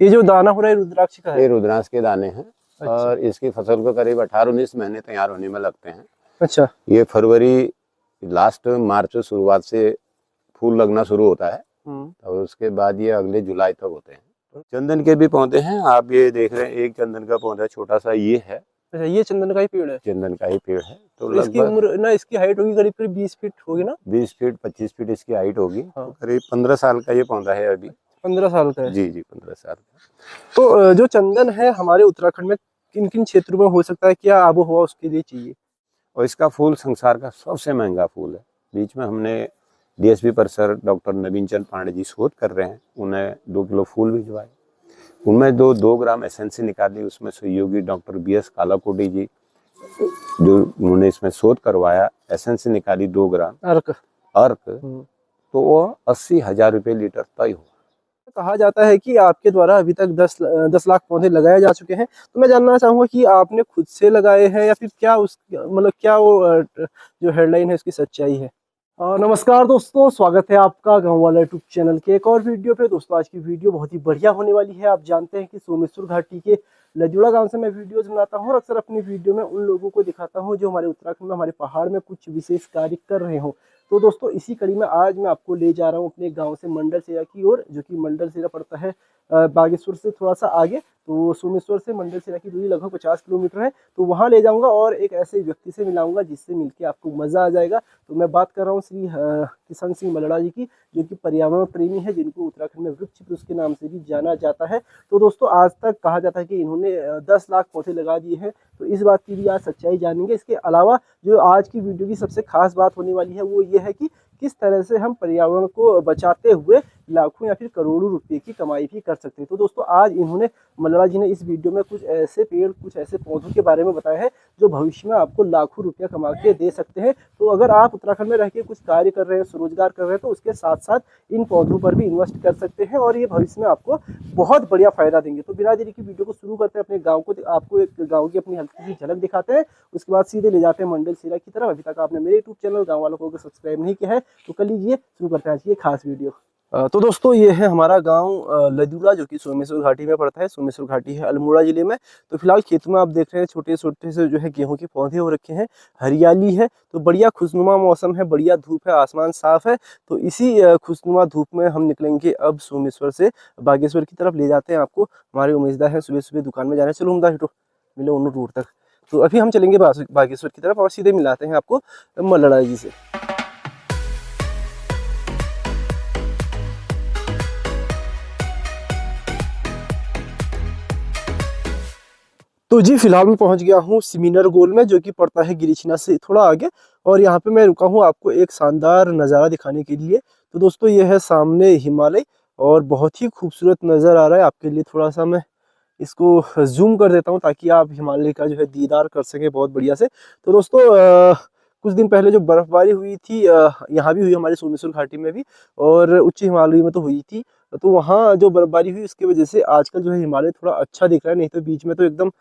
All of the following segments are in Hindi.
ये जो दाना हो रहा है रुद्राक्ष का है? ये रुद्राक्ष के दाने हैं। अच्छा। और इसकी फसल को करीब 18-19 महीने तैयार होने में लगते हैं। अच्छा। ये फरवरी लास्ट मार्च शुरुआत से फूल लगना शुरू होता है और उसके बाद ये अगले जुलाई तक होते हैं। चंदन के भी पौधे हैं, आप ये देख रहे हैं, एक चंदन का पौधा छोटा सा ये है। अच्छा, ये चंदन का ही पेड़ है? चंदन का ही पेड़ है। तो इसकी उम्र ना, इसकी हाइट होगी करीब करीब 20 फीट होगी ना? 20 फीट 25 फीट इसकी हाइट होगी। हाँ। तो करीब 15 साल का ये पौधा है अभी। 15 साल का है? जी जी, 15 साल का। तो जो चंदन है हमारे उत्तराखंड में किन किन क्षेत्रों में हो सकता है, क्या आबो हवा उसके लिए चाहिए? और इसका फूल संसार का सबसे महंगा फूल है। बीच में हमने डीएसपी परिसर डॉक्टर नवीन चंद पांडे जी शोध कर रहे हैं, उन्हें 2 किलो फूल भिजवाए, उनमें 2 ग्राम एसेंसी निकाली। उसमें सहयोगी डॉक्टर BS कालाकोटी जी, जो उन्होंने इसमें शोध करवाया, एसेंसी निकाली 2 ग्राम अर्क। तो वो 80,000 रुपये लीटर तय हुआ। कहा जाता है कि आपके द्वारा अभी तक 10 लाख पौधे लगाए जा चुके हैं। तो मैं जानना चाहूंगा कि आपने खुद से लगाए हैं या फिर क्या उस मतलब क्या वो जो हेडलाइन है उसकी सच्चाई है? नमस्कार दोस्तों, स्वागत है आपका गांव वाला यूट्यूब चैनल के एक और वीडियो पे। दोस्तों आज की वीडियो बहुत ही बढ़िया होने वाली है। आप जानते हैं कि सोमेश्वर घाटी के लजुड़ा गांव से मैं वीडियोज बनाता हूँ और अक्सर अपनी वीडियो में उन लोगों को दिखाता हूँ जो हमारे उत्तराखंड में, हमारे पहाड़ में कुछ विशेष कार्य कर रहे हो। तो दोस्तों इसी कड़ी में आज मैं आपको ले जा रहा हूँ अपने गांव से मंडल सेरा की ओर, जो कि मंडल सेरा पड़ता है बागेश्वर से थोड़ा सा आगे। तो सोमेश्वर से मंडल सेरा की दूरी लगभग 50 किलोमीटर है। तो वहाँ ले जाऊंगा और एक ऐसे व्यक्ति से मिलाऊंगा जिससे मिलके आपको मजा आ जाएगा। तो मैं बात कर रहा हूँ श्री किशन सिंह मलड़ा जी की, जो कि पर्यावरण प्रेमी है, जिनको उत्तराखंड में वृक्ष पुरुष के नाम से भी जाना जाता है। तो दोस्तों आज तक कहा जाता है कि इन्होंने 10 लाख पौधे लगा दिए हैं। तो इस बात की भी आज सच्चाई जानेंगे। इसके अलावा जो आज की वीडियो की सबसे खास बात होने वाली है वो ये है कि किस तरह से हम पर्यावरण को बचाते हुए लाखों या फिर करोड़ों रुपए की कमाई भी कर सकते हैं। तो दोस्तों आज इन्होंने, मल्लारा जी ने, इस वीडियो में कुछ ऐसे पेड़, कुछ ऐसे पौधों के बारे में बताया है जो भविष्य में आपको लाखों रुपया कमा के दे सकते हैं। तो अगर आप उत्तराखंड में रह के कुछ कार्य कर रहे हैं, स्वरोजगार कर रहे हैं, तो उसके साथ साथ इन पौधों पर भी इन्वेस्ट कर सकते हैं और ये भविष्य में आपको बहुत बढ़िया फायदा देंगे। तो बिना देरी की वीडियो को शुरू करते हैं। अपने गाँव को, आपको एक गाँव की अपनी हल्की सी झलक दिखाते हैं, उसके बाद सीधे ले जाते हैं मंडल सेरा की तरफ। अभी तक आपने मेरे यूट्यूब चैनल गाँव वालों को अगर सब्सक्राइब नहीं किया है तो कर लीजिए। शुरू करते हैं आज की खास वीडियो। तो दोस्तों ये है हमारा गांव लजुड़ा, जो कि सोमेश्वर घाटी में पड़ता है। सोमेश्वर घाटी है अल्मोड़ा जिले में। तो फिलहाल खेतों में आप देख रहे हैं छोटे छोटे से जो है गेहूं के पौधे हो रखे हैं, हरियाली है। तो बढ़िया खुशनुमा मौसम है, बढ़िया धूप है, आसमान साफ है। तो इसी खुशनुमा धूप में हम निकलेंगे अब सोमेश्वर से बागेश्वर की तरफ। ले जाते हैं आपको, हमारे उम्मीदवार है सुबह सुबह दुकान में जाने। चलो हम मिलो उन रोड तक। तो अभी हम चलेंगे बागेश्वर की तरफ और सीधे मिलाते हैं आपको मल्लारा जी से। तो जी फिलहाल मैं पहुंच गया हूँ सिमिनर गोल में, जो कि पड़ता है गिरिछना से थोड़ा आगे। और यहाँ पे मैं रुका हूँ आपको एक शानदार नज़ारा दिखाने के लिए। तो दोस्तों ये है सामने हिमालय और बहुत ही खूबसूरत नज़र आ रहा है। आपके लिए थोड़ा सा मैं इसको जूम कर देता हूँ ताकि आप हिमालय का जो है दीदार कर सकें बहुत बढ़िया से। तो दोस्तों कुछ दिन पहले जो बर्फबारी हुई थी, यहाँ भी हुई, हमारे सोमेश्वर घाटी में भी, और उच्च हिमालय में तो हुई थी। तो वहाँ जो बर्फबारी हुई उसकी वजह से आजकल जो है हिमालय थोड़ा अच्छा दिख रहा है, नहीं तो बीच में तो एकदम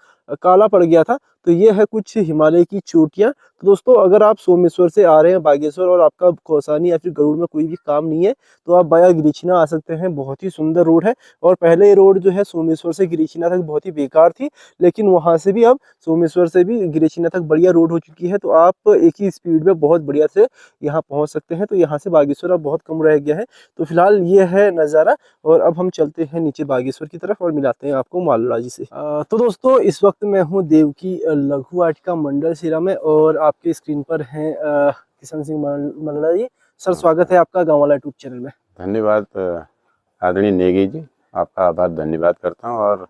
काला पड़ गया था। तो ये है कुछ हिमालय की चोटियाँ। तो दोस्तों अगर आप सोमेश्वर से आ रहे हैं बागेश्वर और आपका कौसानी या फिर गरुड़ में कोई भी काम नहीं है तो आप बाया गिरिछना आ सकते हैं। बहुत ही सुंदर रोड है। और पहले ये रोड जो है सोमेश्वर से गिरिछना तक बहुत ही बेकार थी, लेकिन वहाँ से भी अब सोमेश्वर से भी गिरिछना तक बढ़िया रोड हो चुकी है। तो आप एक ही स्पीड में बहुत बढ़िया से यहाँ पहुँच सकते हैं। तो यहाँ से बागेश्वर अब बहुत कम रह गया है। तो फिलहाल ये है नज़ारा और अब हम चलते हैं नीचे बागेश्वर की तरफ और मिलाते हैं आपको मल्लारा जी से। तो दोस्तों इस वक्त मैं हूँ देवकी लघु वाटिका मंडल सेरा में और आपके स्क्रीन पर हैं किशन सिंह मल्लारा जी। सर स्वागत है आपका गाँव वाला यूट्यूब चैनल में। धन्यवाद आदरणीय नेगी जी, आपका आभार धन्यवाद करता हूँ। और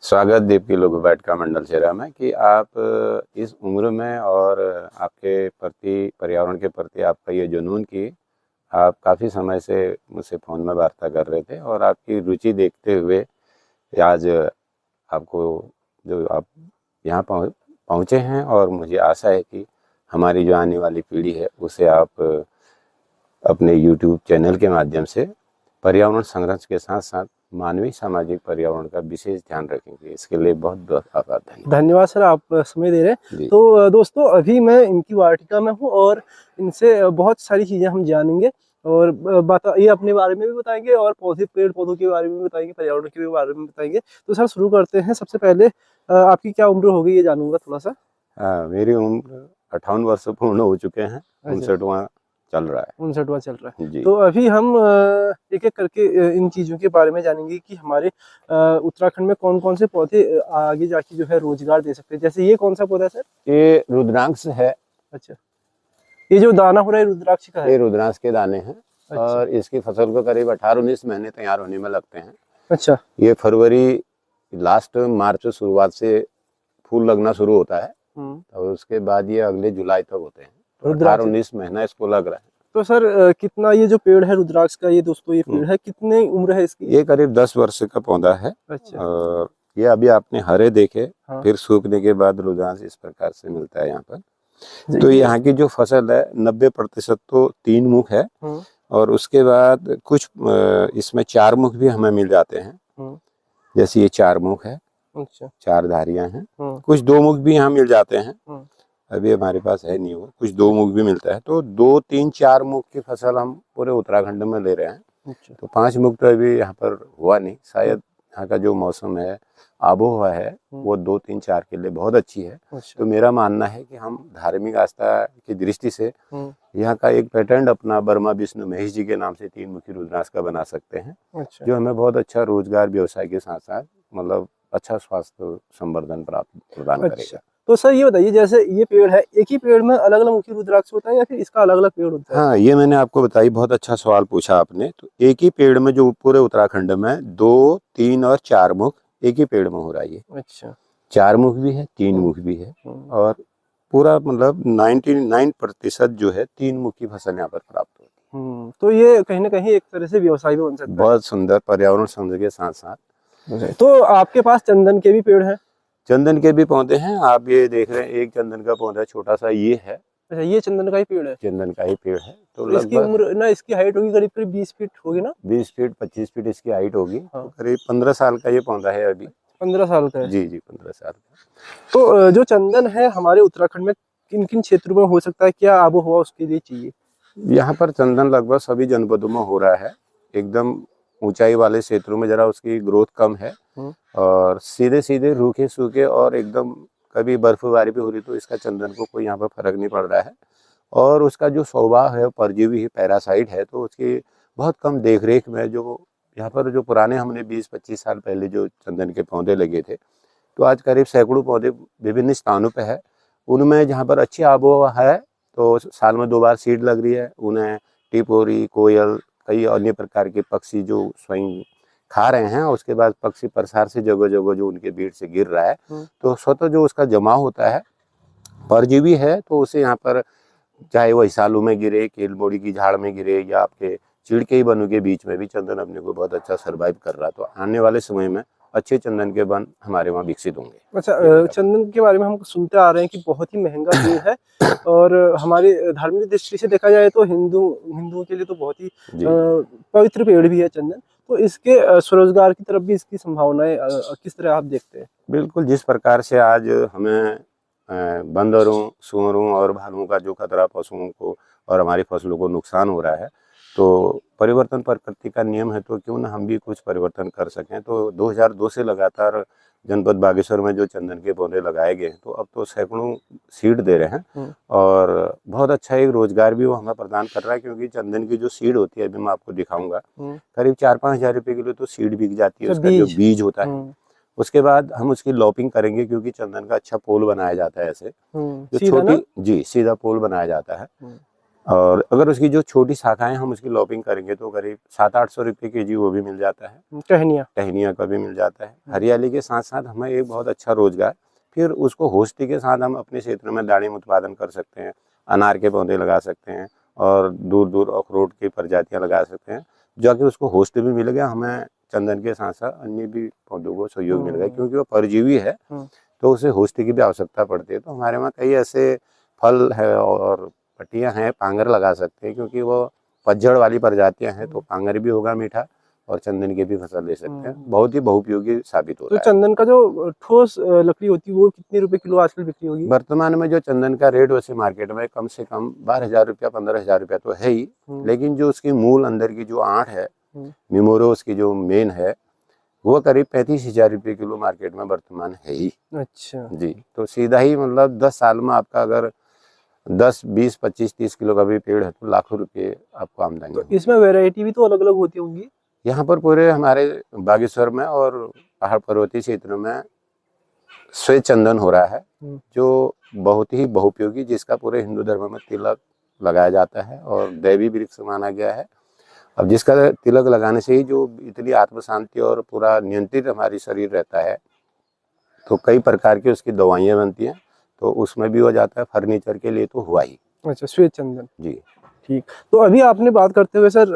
स्वागत देवकी लघु वाटिका मंडल सेरा में कि आप इस उम्र में और आपके प्रति, पर्यावरण के प्रति आपका ये जुनून की आप काफ़ी समय से मुझसे फ़ोन में वार्ता कर रहे थे और आपकी रुचि देखते हुए आज आपको जो आप यहाँ पहुँचे हैं। और मुझे आशा है कि हमारी जो आने वाली पीढ़ी है उसे आप अपने YouTube चैनल के माध्यम से पर्यावरण संरक्षण के साथ साथ मानवीय सामाजिक पर्यावरण का विशेष ध्यान रखेंगे। इसके लिए बहुत बहुत आभार। धन्यवाद सर, आप समय दे रहे हैं। तो दोस्तों अभी मैं इनकी वाटिका में हूँ और इनसे बहुत सारी चीज़ें हम जानेंगे। और ये अपने बारे में भी बताएंगे और पेड़ पौधों के बारे में भी बताएंगे, पर्यावरण के बारे में बताएंगे। तो सर शुरू करते हैं। सबसे पहले आपकी क्या उम्र हो गई ये जानूंगा थोड़ा सा। मेरी उम्र 58 वर्ष पूर्ण हो चुके हैं, अच्छा, 59वां चल रहा 59वां चल रहा है। है जी। तो अभी हम एक एक करके इन चीज़ों के बारे में जानेंगे कि हमारे उत्तराखंड में कौन कौन से पौधे आगे जाके जो है रोजगार दे सकते हैं। जैसे ये कौन सा पौधा है सर? ये रुद्रांश है। अच्छा, ये जो दाना हो रहा है रुद्राक्ष का है? ये रुद्रांश के दाने हैं। अच्छा। और इसकी फसल को करीब 18-19 महीने तैयार होने में लगते हैं। अच्छा। ये फरवरी लास्ट मार्च शुरुआत से फूल लगना शुरू होता है और उसके बाद ये अगले जुलाई तक होते हैं। तो रुद्राक्ष 18-19 महीना इसको लग रहा है। तो सर कितना ये जो पेड़ है रुद्राक्ष का, ये दोस्तों ये पेड़ है, कितने उम्र है इसकी? ये करीब 10 वर्ष का पौधा है। अच्छा। और ये अभी आपने हरे देखे, हाँ। फिर सूखने के बाद रुद्रांश इस प्रकार से मिलता है यहाँ पर। तो ये यहाँ की जो फसल है 90% तो 3 मुख है और उसके बाद कुछ इसमें 4 मुख भी हमें मिल जाते हैं। जैसे ये 4 मुख है। अच्छा। 4 धारियां हैं। कुछ 2 मुख भी यहाँ मिल जाते हैं। अभी हमारे पास है नहीं वो, कुछ 2 मुख भी मिलता है। तो 2, 3, 4 मुख की फसल हम पूरे उत्तराखंड में ले रहे हैं। अच्छा। तो 5 मुख तो अभी यहाँ पर हुआ नहीं। शायद यहाँ का जो मौसम है, आबोहवा है, वो 2, 3, 4 के लिए बहुत अच्छी है। अच्छा। तो मेरा मानना है कि हम धार्मिक आस्था की दृष्टि से यहाँ का एक पेटेंट अपना बर्मा विष्णु महेश जी के नाम से 3 मुखी रुद्रांश का बना सकते हैं। अच्छा। जो हमें बहुत अच्छा रोजगार व्यवसाय के साथ साथ मतलब अच्छा स्वास्थ्य संवर्धन प्राप्त प्रदान करेगा। तो सर ये बताइए, जैसे ये पेड़ है, एक ही पेड़ में अलग अलग मुखी रुद्राक्ष होता है या फिर इसका अलग अलग पेड़ होता है? हाँ, ये मैंने आपको बताई, बहुत अच्छा सवाल पूछा आपने। तो एक ही पेड़ में जो पूरे उत्तराखंड में 2, 3 और 4 मुख एक ही पेड़ में हो रहा है। अच्छा। 4 मुख भी है, 3 मुख भी है और पूरा मतलब 99% जो है 3 मुख की फसल यहाँ पर प्राप्त होती है। तो ये कहीं ना कहीं एक तरह से व्यवसाय भी बन सकता है। बहुत सुंदर पर्यावरण संरक्षण के साथ साथ। तो आपके पास चंदन के भी पेड़ हैं? चंदन के भी पौधे हैं। आप ये देख रहे हैं, एक चंदन का पौधा छोटा सा ये है। अच्छा, ये चंदन का ही पेड़ है? चंदन का ही पेड़ है। तो इसकी उम्र ना, इसकी हाइट होगी करीब करीब 20 फीट होगी ना? 20 फीट 25 फीट इसकी हाइट होगी। हाँ। तो करीब 15 साल का ये पौधा है अभी। 15 साल का है? जी जी, 15 साल का। तो जो चंदन है हमारे उत्तराखंड में किन किन क्षेत्रों में हो सकता है, क्या आबोहवा उसके लिए चाहिए? यहाँ पर चंदन लगभग सभी जनपदों में हो रहा है। एकदम ऊंचाई वाले क्षेत्रों में जरा उसकी ग्रोथ कम है और सीधे सीधे रूखे सूखे और एकदम कभी बर्फबारी भी हो रही तो इसका चंदन को कोई यहाँ पर फर्क नहीं पड़ रहा है। और उसका जो स्वभाव है, परजीवी है, पैरासाइट है, तो उसकी बहुत कम देखरेख में जो यहाँ पर जो पुराने हमने 20-25 साल पहले जो चंदन के पौधे लगे थे, तो आज करीब सैकड़ों पौधे विभिन्न स्थानों पे है। उनमें जहाँ पर अच्छी आबोहवा है तो साल में 2 बार सीड लग रही है। उन्हें टिपोरी, कोयल, कई अन्य प्रकार के पक्षी जो स्वयं खा रहे हैं। उसके बाद पक्षी प्रसार से जगह जगह जो उनके भीड़ से गिर रहा है, तो स्वतः जो उसका जमाव होता है, परजीवी है, तो उसे यहाँ पर चाहे वो हिसालू में गिरे, केलबोड़ी की झाड़ में गिरे या आपके चीड़ के ही बनों के बीच में भी चंदन अपने को बहुत अच्छा सर्वाइव कर रहा है। तो आने वाले समय में अच्छे चंदन के वन हमारे वहाँ विकसित होंगे। अच्छा, चंदन के बारे में हम सुनते आ रहे हैं कि बहुत ही महंगा पेड़ है और हमारे धार्मिक दृष्टि से देखा जाए तो हिंदुओं के लिए तो बहुत ही पवित्र पेड़ भी है चंदन। तो इसके स्वरोजगार की तरफ भी इसकी संभावनाएं किस तरह आप देखते हैं? बिल्कुल, जिस प्रकार से आज हमें बंदरों, सूअरों और भालुओं का जो खतरा पशुओं को और हमारी फसलों को नुकसान हो रहा है, तो परिवर्तन प्रकृति का नियम है, तो क्यों ना हम भी कुछ परिवर्तन कर सकें। तो 2002 से लगातार जनपद बागेश्वर में जो चंदन के पौधे लगाए गए हैं, तो अब तो सैकड़ों सीड दे रहे हैं और बहुत अच्छा एक रोजगार भी वो हमें प्रदान कर रहा है। क्योंकि चंदन की जो सीड होती है, अभी मैं आपको दिखाऊंगा, करीब 4-5 हज़ार रुपये किलो तो सीड बिक जाती है। उसका जो बीज होता है, उसके बाद हम उसकी लॉपिंग करेंगे क्योंकि चंदन का अच्छा पोल बनाया जाता है। ऐसे जो छोटी सीधा पोल बनाया जाता है। और अगर उसकी जो छोटी शाखाएं हम उसकी लॉपिंग करेंगे तो करीब 700-800 रुपये केजी वो भी मिल जाता है। टहनिया का भी मिल जाता है। हरियाली के साथ साथ हमें एक बहुत अच्छा रोजगार, फिर उसको होस्टी के साथ हम अपने क्षेत्र में दाड़िम उत्पादन कर सकते हैं, अनार के पौधे लगा सकते हैं और दूर दूर अखरोट की प्रजातियाँ लगा सकते हैं, जो कि उसको होस्ट भी मिल गया, हमें चंदन के साथ साथ अन्य भी पौधों को सहयोग मिल गया। क्योंकि वो परजीवी है तो उसे होस्टी की भी आवश्यकता पड़ती है। तो हमारे वहाँ कई ऐसे फल है और पट्टियाँ हैं, पांगर लगा सकते हैं क्योंकि वो पतझड़ वाली प्रजातियाँ हैं, तो पांगर भी होगा मीठा और चंदन की भी फसल ले सकते हैं। बहुत ही बहुपयोगी साबित हो तो रहा है। चंदन का जो ठोस लकड़ी होती है वो कितने रुपए किलो आजकल बिक्री होगी? वर्तमान में जो चंदन का रेट वैसे मार्केट में कम से कम 12,000 रुपया 15,000 रुपया तो है ही, लेकिन जो उसकी मूल अंदर की जो आंट है, मिमोरो उसकी जो मेन है, वो करीब 35,000 रुपये किलो मार्केट में वर्तमान है ही। अच्छा जी, तो सीधा ही मतलब 10 साल में आपका अगर 10, 20, 25, 30 किलो का भी पेड़ है तो लाखों रुपए आपको आमदनी तो इसमें वैरायटी भी तो अलग अलग होती होंगी? यहाँ पर पूरे हमारे बागेश्वर में और पहाड़ पर्वतीय क्षेत्रों में श्वेत चंदन हो रहा है, जो बहुत ही बहुपयोगी, जिसका पूरे हिंदू धर्म में तिलक लगाया जाता है और दैवी वृक्ष माना गया है। अब जिसका तिलक लगाने से ही जो इतनी आत्म शांति और पूरा नियंत्रित हमारी शरीर रहता है, तो कई प्रकार की उसकी दवाइयाँ बनती हैं, तो उसमें भी हो जाता है। फर्नीचर के लिए तो हुआ ही। अच्छा, श्वेत चंदन। जी ठीक। तो अभी आपने बात करते हुए सर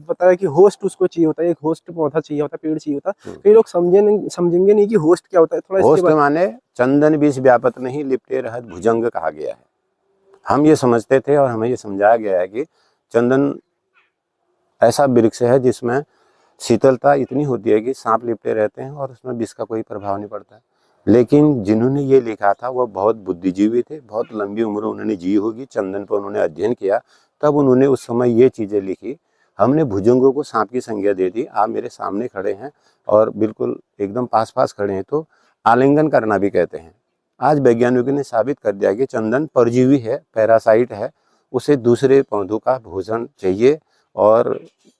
बताया कि होस्ट उसको चाहिए होता है, एक होस्ट पौधा चाहिए होता है, पेड़ चाहिए होता है। कई लोग समझेंगे नहीं कि होस्ट क्या होता है, थोड़ा इसके होस्ट बारे। माने चंदन विष व्यापत नहीं लिपटे रहत भुजंग कहा गया है। हम ये समझते थे और हमें ये समझाया गया है कि चंदन ऐसा वृक्ष है जिसमें शीतलता इतनी होती है कि सांप लिपटे रहते हैं और उसमें विष का कोई प्रभाव नहीं पड़ता है। लेकिन जिन्होंने ये लिखा था वो बहुत बुद्धिजीवी थे, बहुत लंबी उम्र उन्होंने जी होगी, चंदन पर उन्होंने अध्ययन किया, तब उन्होंने उस समय ये चीज़ें लिखी। हमने भुजंगों को सांप की संज्ञा दे दी। आप मेरे सामने खड़े हैं और बिल्कुल एकदम पास पास खड़े हैं तो आलिंगन करना भी कहते हैं। आज वैज्ञानिकों ने साबित कर दिया कि चंदन परजीवी है, पैरासाइट है, उसे दूसरे पौधों का भोजन चाहिए और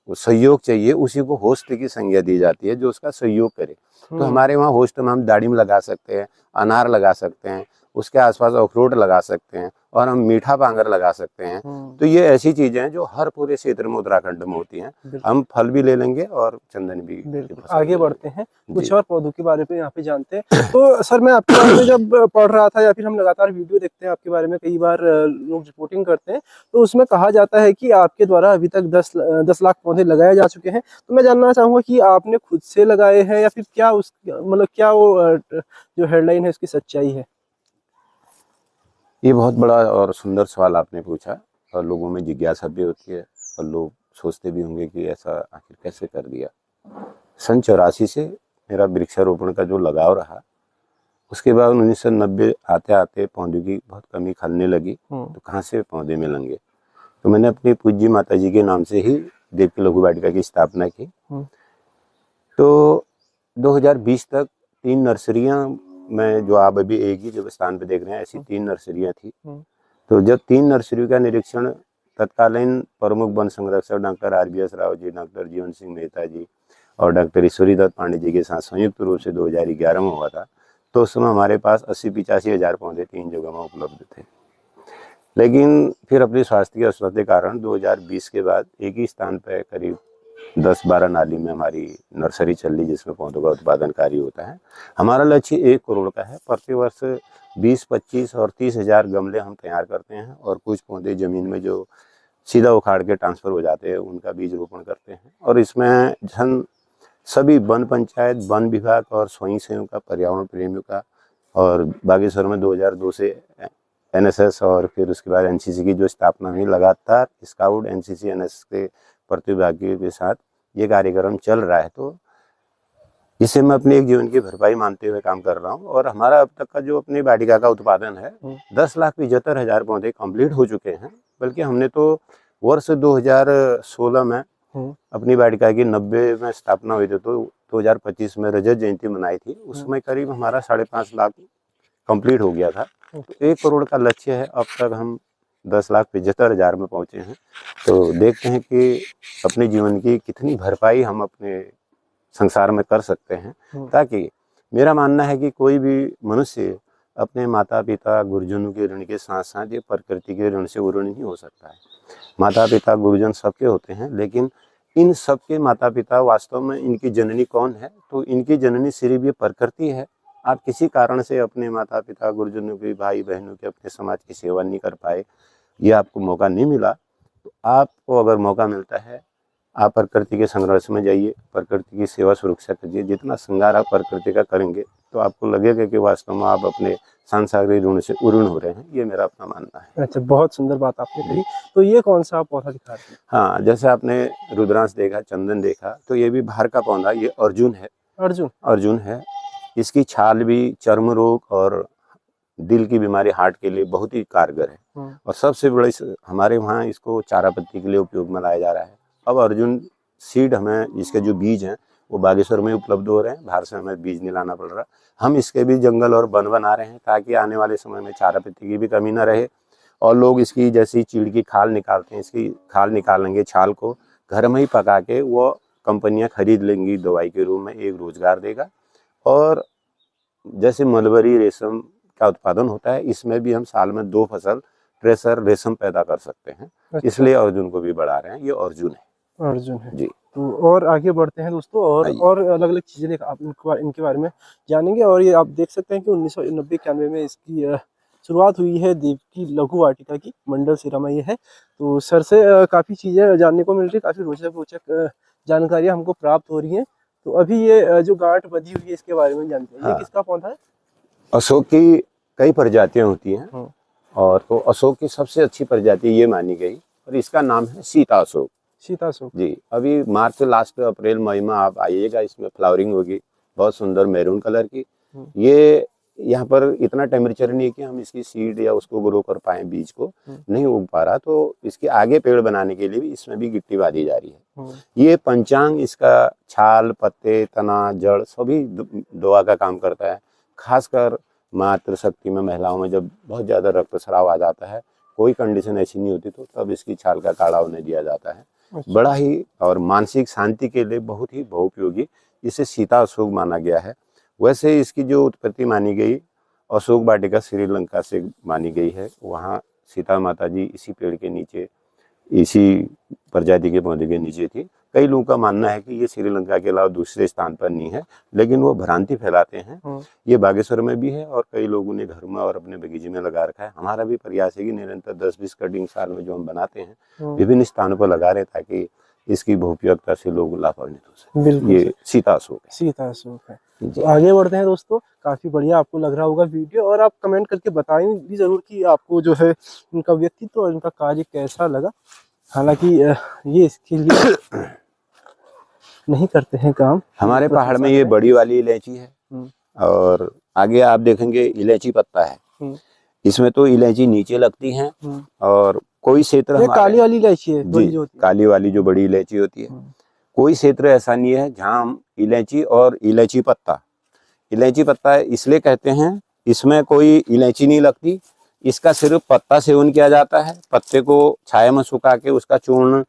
सहयोग चाहिए, उसी को होस्ट की संज्ञा दी जाती है जो उसका सहयोग करे। तो हमारे वहाँ होस्ट में हम दाड़िम लगा सकते हैं, अनार लगा सकते हैं, उसके आसपास अखरोट लगा सकते हैं और हम मीठा पांगर लगा सकते हैं। तो ये ऐसी चीजें हैं जो हर पूरे क्षेत्र में उत्तराखंड में होती हैं। हम फल भी ले लेंगे और चंदन भी। आगे बढ़ते हैं, कुछ और पौधों के बारे में यहाँ पे जानते हैं। तो सर मैं आपके बारे में जब पढ़ रहा था या फिर हम लगातार वीडियो देखते हैं आपके बारे में, कई बार लोग रिपोर्टिंग करते हैं, तो उसमें कहा जाता है कि आपके द्वारा अभी तक 10 लाख पौधे लगाए जा चुके हैं। तो मैं जानना चाहूंगा कि आपने खुद से लगाए हैं या फिर क्या उस मतलब क्या वो जो हेडलाइन है उसकी सच्चाई है? ये बहुत बड़ा और सुंदर सवाल आपने पूछा और लोगों में जिज्ञासा भी होती है और लोग सोचते भी होंगे कि ऐसा आखिर कैसे कर दिया। सन 84 से मेरा वृक्षारोपण का जो लगाव रहा, उसके बाद 1990 आते आते पौधों की बहुत कमी खलने लगी। तो कहाँ से पौधे मिलेंगे, तो मैंने अपनी पूज्य माता जी के नाम से ही देव की लघु वाटिका की स्थापना की। तो 2020 तक 3 नर्सरियां में, जो आप अभी एक ही जो स्थान पे देख रहे हैं, ऐसी 3 नर्सरियां थी। तो जब 3 नर्सरियों का निरीक्षण तत्कालीन प्रमुख वन संरक्षक doctor RBS Rao ji, doctor Jeevan Singh Mehta जी और डॉक्टर ईश्वरी दत्त पांडे जी के साथ संयुक्त रूप से 2011 में हुआ था, तो उस समय हमारे पास 80-85 हज़ार पौधे 3 जगह में उपलब्ध थे। लेकिन फिर अपनी स्वास्थ्य की अवस्था के कारण 2020 के बाद एक ही स्थान पर करीब 10-12 नाली में हमारी नर्सरी चल रही, जिसमें पौधों का उत्पादन कार्य होता है। हमारा लक्ष्य 1 करोड़ का है। प्रतिवर्ष 20, 25 और 30 हज़ार गमले हम तैयार करते हैं और कुछ पौधे जमीन में जो सीधा उखाड़ के ट्रांसफर हो जाते हैं उनका बीज रोपण करते हैं। और इसमें सभी वन पंचायत, वन विभाग और स्वयं सेवकों का, पर्यावरण प्रेमियों का, और बागेश्वर में 2002 से NSS और फिर उसके बाद NCC की जो स्थापना हुई, लगातार स्काउट, NCC, NSS के प्रतिभागियों के साथ ये कार्यक्रम चल रहा है। तो इससे मैं अपने एक जीवन की भरपाई मानते हुए काम कर रहा हूँ। और हमारा अब तक का जो अपनी वाटिका का उत्पादन है 10,75,000 पौधे कंप्लीट हो चुके हैं। बल्कि हमने तो वर्ष 2016 में अपनी वाटिका की 90 में स्थापना हुई थी, तो 2025 में रजत जयंती मनाई थी, उसमें करीब हमारा 5.5 लाख कंप्लीट हो गया था। तो 1 करोड़ का लक्ष्य है, अब तक हम 10,75,000 में पहुंचे हैं। तो देखते हैं कि अपने जीवन की कितनी भरपाई हम अपने संसार में कर सकते हैं। ताकि मेरा मानना है कि कोई भी मनुष्य अपने माता पिता गुरुजनों के ऋण के साथ साथ ये प्रकृति के ऋण से ऋणी नहीं हो सकता है। माता पिता गुरुजन सबके होते हैं, लेकिन इन सबके माता पिता वास्तव में इनकी जननी कौन है? तो इनकी जननी सिर्फ ये प्रकृति है। आप किसी कारण से अपने माता पिता गुरुजनों के, भाई बहनों के, अपने समाज की सेवा नहीं कर पाए, ये आपको मौका नहीं मिला, तो आपको अगर मौका मिलता है आप प्रकृति के संघर्ष में जाइए, प्रकृति की सेवा सुरक्षा कीजिए। जितना श्रृंगार आप प्रकृति का करेंगे तो आपको लगेगा कि वास्तव में आप अपने सांसारिक ऋण से उऋण हो रहे हैं। ये मेरा अपना मानना है। अच्छा, बहुत सुंदर बात आपने कही। तो ये कौन सा आप पौधा दिखा रहे हैं? हाँ, जैसे आपने रुद्रांश देखा, चंदन देखा, तो ये भी बाहर का पौधा, ये अर्जुन है। अर्जुन है। इसकी छाल भी चर्म रोग और दिल की बीमारी, हार्ट के लिए बहुत ही कारगर है। और सबसे बड़ा हमारे वहाँ इसको चारा पत्ती के लिए उपयोग में लाया जा रहा है। अब अर्जुन सीड हमें, इसके जो बीज हैं वो बागेश्वर में उपलब्ध हो रहे हैं, बाहर से हमें बीज नहीं लाना पड़ रहा। हम इसके भी जंगल और वन बना रहे हैं ताकि आने वाले समय में चारा पत्ती की भी कमी ना रहे। और लोग इसकी जैसी चीड़ की खाल निकालते हैं, इसकी खाल निकालेंगे, छाल को घर में ही पका के वो कंपनियां खरीद लेंगी दवाई के रूप में, एक रोजगार देगा। और जैसे मलबरी रेशम का उत्पादन होता है, इसमें भी हम साल में 2 फसल ट्रेसर रेशम पैदा कर सकते हैं। अच्छा। इसलिए अर्जुन को भी बढ़ा रहे हैं। ये अर्जुन है जी। तो और आगे बढ़ते हैं दोस्तों, और अलग अलग चीजें आप इनके बारे में जानेंगे। और ये आप देख सकते हैं कि 1990-91 में इसकी शुरुआत हुई है, देवकी लघु वाटिका की, मंडल सिरा में ये है। तो सर से काफ़ी चीज़ें जानने को मिल रही है, काफ़ी रोचक जानकारियाँ हमको प्राप्त हो रही हैं। तो अभी ये जो गांठ बंधी हुई है, इसके बारे में जानते हैं। ये किसका पौधा है? अशोक की कई प्रजातियां होती हैं, और तो अशोक की सबसे अच्छी प्रजाति ये मानी गई, और इसका नाम है सीता अशोक। सीता अशोक जी। अभी मार्च लास्ट अप्रैल मई में आप आइएगा, इसमें फ्लावरिंग होगी, बहुत सुंदर मैरून कलर की। ये यहाँ पर इतना टेम्परेचर नहीं है कि हम इसकी सीड या उसको ग्रो कर पाए, बीज को नहीं उग पा रहा, तो इसके आगे पेड़ बनाने के लिए भी इसमें भी गिट्टी बांधी जा रही है। ये पंचांग, इसका छाल, पत्ते, तना, जड़ सभी दवा का काम करता है। खासकर मातृ शक्ति में, महिलाओं में जब बहुत ज्यादा रक्तस्राव आ जाता है, कोई कंडीशन ऐसी नहीं होती, तो तब इसकी छाल का काढ़ा उन्हें दिया जाता है। अच्छा। बड़ा ही और मानसिक शांति के लिए बहुत ही बहुपयोगी इसे सीता अशोक माना गया है। वैसे इसकी जो उत्पत्ति मानी गई, अशोक वाटिका श्रीलंका से मानी गई है। वहाँ सीता माता जी इसी पेड़ के नीचे, इसी प्रजाति के पौधे के नीचे थी। कई लोगों का मानना है कि ये श्रीलंका के अलावा दूसरे स्थान पर नहीं है, लेकिन वो भ्रांति फैलाते हैं। ये बागेश्वर में भी है और कई लोगों ने घर में और अपने बगीचे में लगा रखा है। हमारा भी प्रयास है कि निरंतर 10-20 कटिंग साल में जो हम बनाते हैं, विभिन्न स्थानों पर लगा रहे, ताकि इसकी बहुपयोगिता से लोग लाभान्वित हो सके। ये सीता अशोक है। सीता अशोक है। तो आगे बढ़ते हैं दोस्तों। काफी बढ़िया आपको लग रहा होगा वीडियो, और आप कमेंट करके बताएं भी जरूर कि आपको जो है इनका व्यक्तित्व और इनका कार्य कैसा लगा। हालांकि ये इसके लिए नहीं करते हैं काम। हमारे पहाड़ में ये बड़ी वाली इलायची है, और आगे आप देखेंगे इलायची पत्ता है। इसमें तो इलायची नीचे लगती है, और कोई क्षेत्र काली वाली इलायची है जी, काली वाली जो बड़ी इलायची होती है, कोई क्षेत्र ऐसा नहीं है जहाँ हम इलायची और इलायची पत्ता इसलिए कहते हैं, इसमें कोई इलायची नहीं लगती, इसका सिर्फ पत्ता सेवन किया जाता है। पत्ते को छाया में सुखा के उसका चूर्ण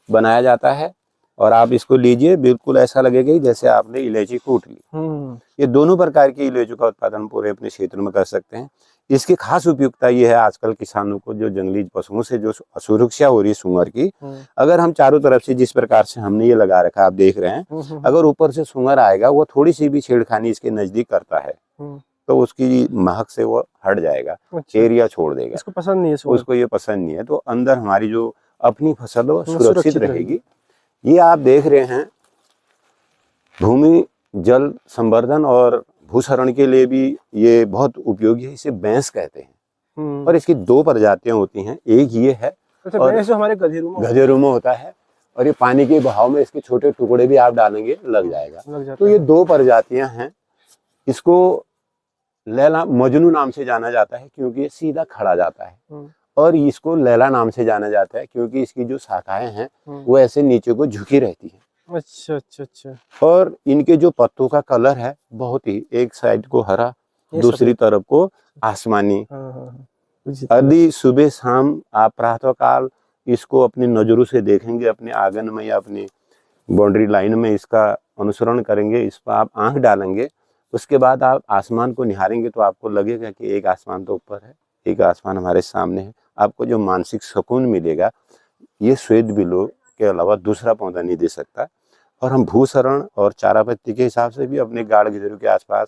बनाया जाता है, और आप इसको लीजिए, बिल्कुल ऐसा लगेगा जैसे आपने इलायची कूट ली। ये दोनों प्रकार की इलायची का उत्पादन पूरे अपने क्षेत्र में कर सकते हैं। इसकी खास उपयोगिता ये है, आजकल किसानों को जो जंगली पशुओं से जो असुरक्षा हो रही है सूअर की, अगर हम चारों तरफ से जिस प्रकार से हमने ये लगा रखा, आप देख रहे हैं, अगर ऊपर से सूअर आएगा, वो थोड़ी सी भी छेड़खानी इसके नजदीक करता है, तो उसकी महक से वो हट जाएगा। अच्छा। एरिया छोड़ देगा। इसको पसंद नहीं है, उसको ये पसंद नहीं है। तो अंदर हमारी जो अपनी फसल हो सुरक्षित रहेगी। ये आप देख रहे हैं, भूमि जल संवर्धन और भूसरण के लिए भी ये बहुत उपयोगी है। इसे बैंस कहते हैं, और इसकी 2 प्रजातियां होती हैं। एक ये है, और बैंस जो हमारे गधेरू में होता है, और ये पानी के बहाव में इसके छोटे टुकड़े भी आप डालेंगे लग जाएगा। तो ये 2 प्रजातियां हैं। इसको लैला मजनू नाम से जाना जाता है क्योंकि ये सीधा खड़ा जाता है, और इसको लैला नाम से जाना जाता है क्योंकि इसकी जो शाखाएं हैं वो ऐसे नीचे को झुकी रहती है। अच्छा अच्छा अच्छा। और इनके जो पत्तों का कलर है बहुत ही, एक साइड को हरा, दूसरी तरफ को आसमानी। यदि सुबह शाम आप प्रातः काल इसको अपनी नजरों से देखेंगे, अपने आंगन में या अपनी बाउंड्री लाइन में इसका अनुसरण करेंगे, इस पर आप आंख डालेंगे, उसके बाद आप आसमान को निहारेंगे, तो आपको लगेगा कि एक आसमान तो ऊपर है, एक आसमान हमारे सामने है। आपको जो मानसिक सुकून मिलेगा, ये श्वेत बिल्लो के अलावा दूसरा पौधा नहीं दे सकता। और हम भूसरण और चारा पत्ती के हिसाब से भी अपने गाड़ गिदरू के आसपास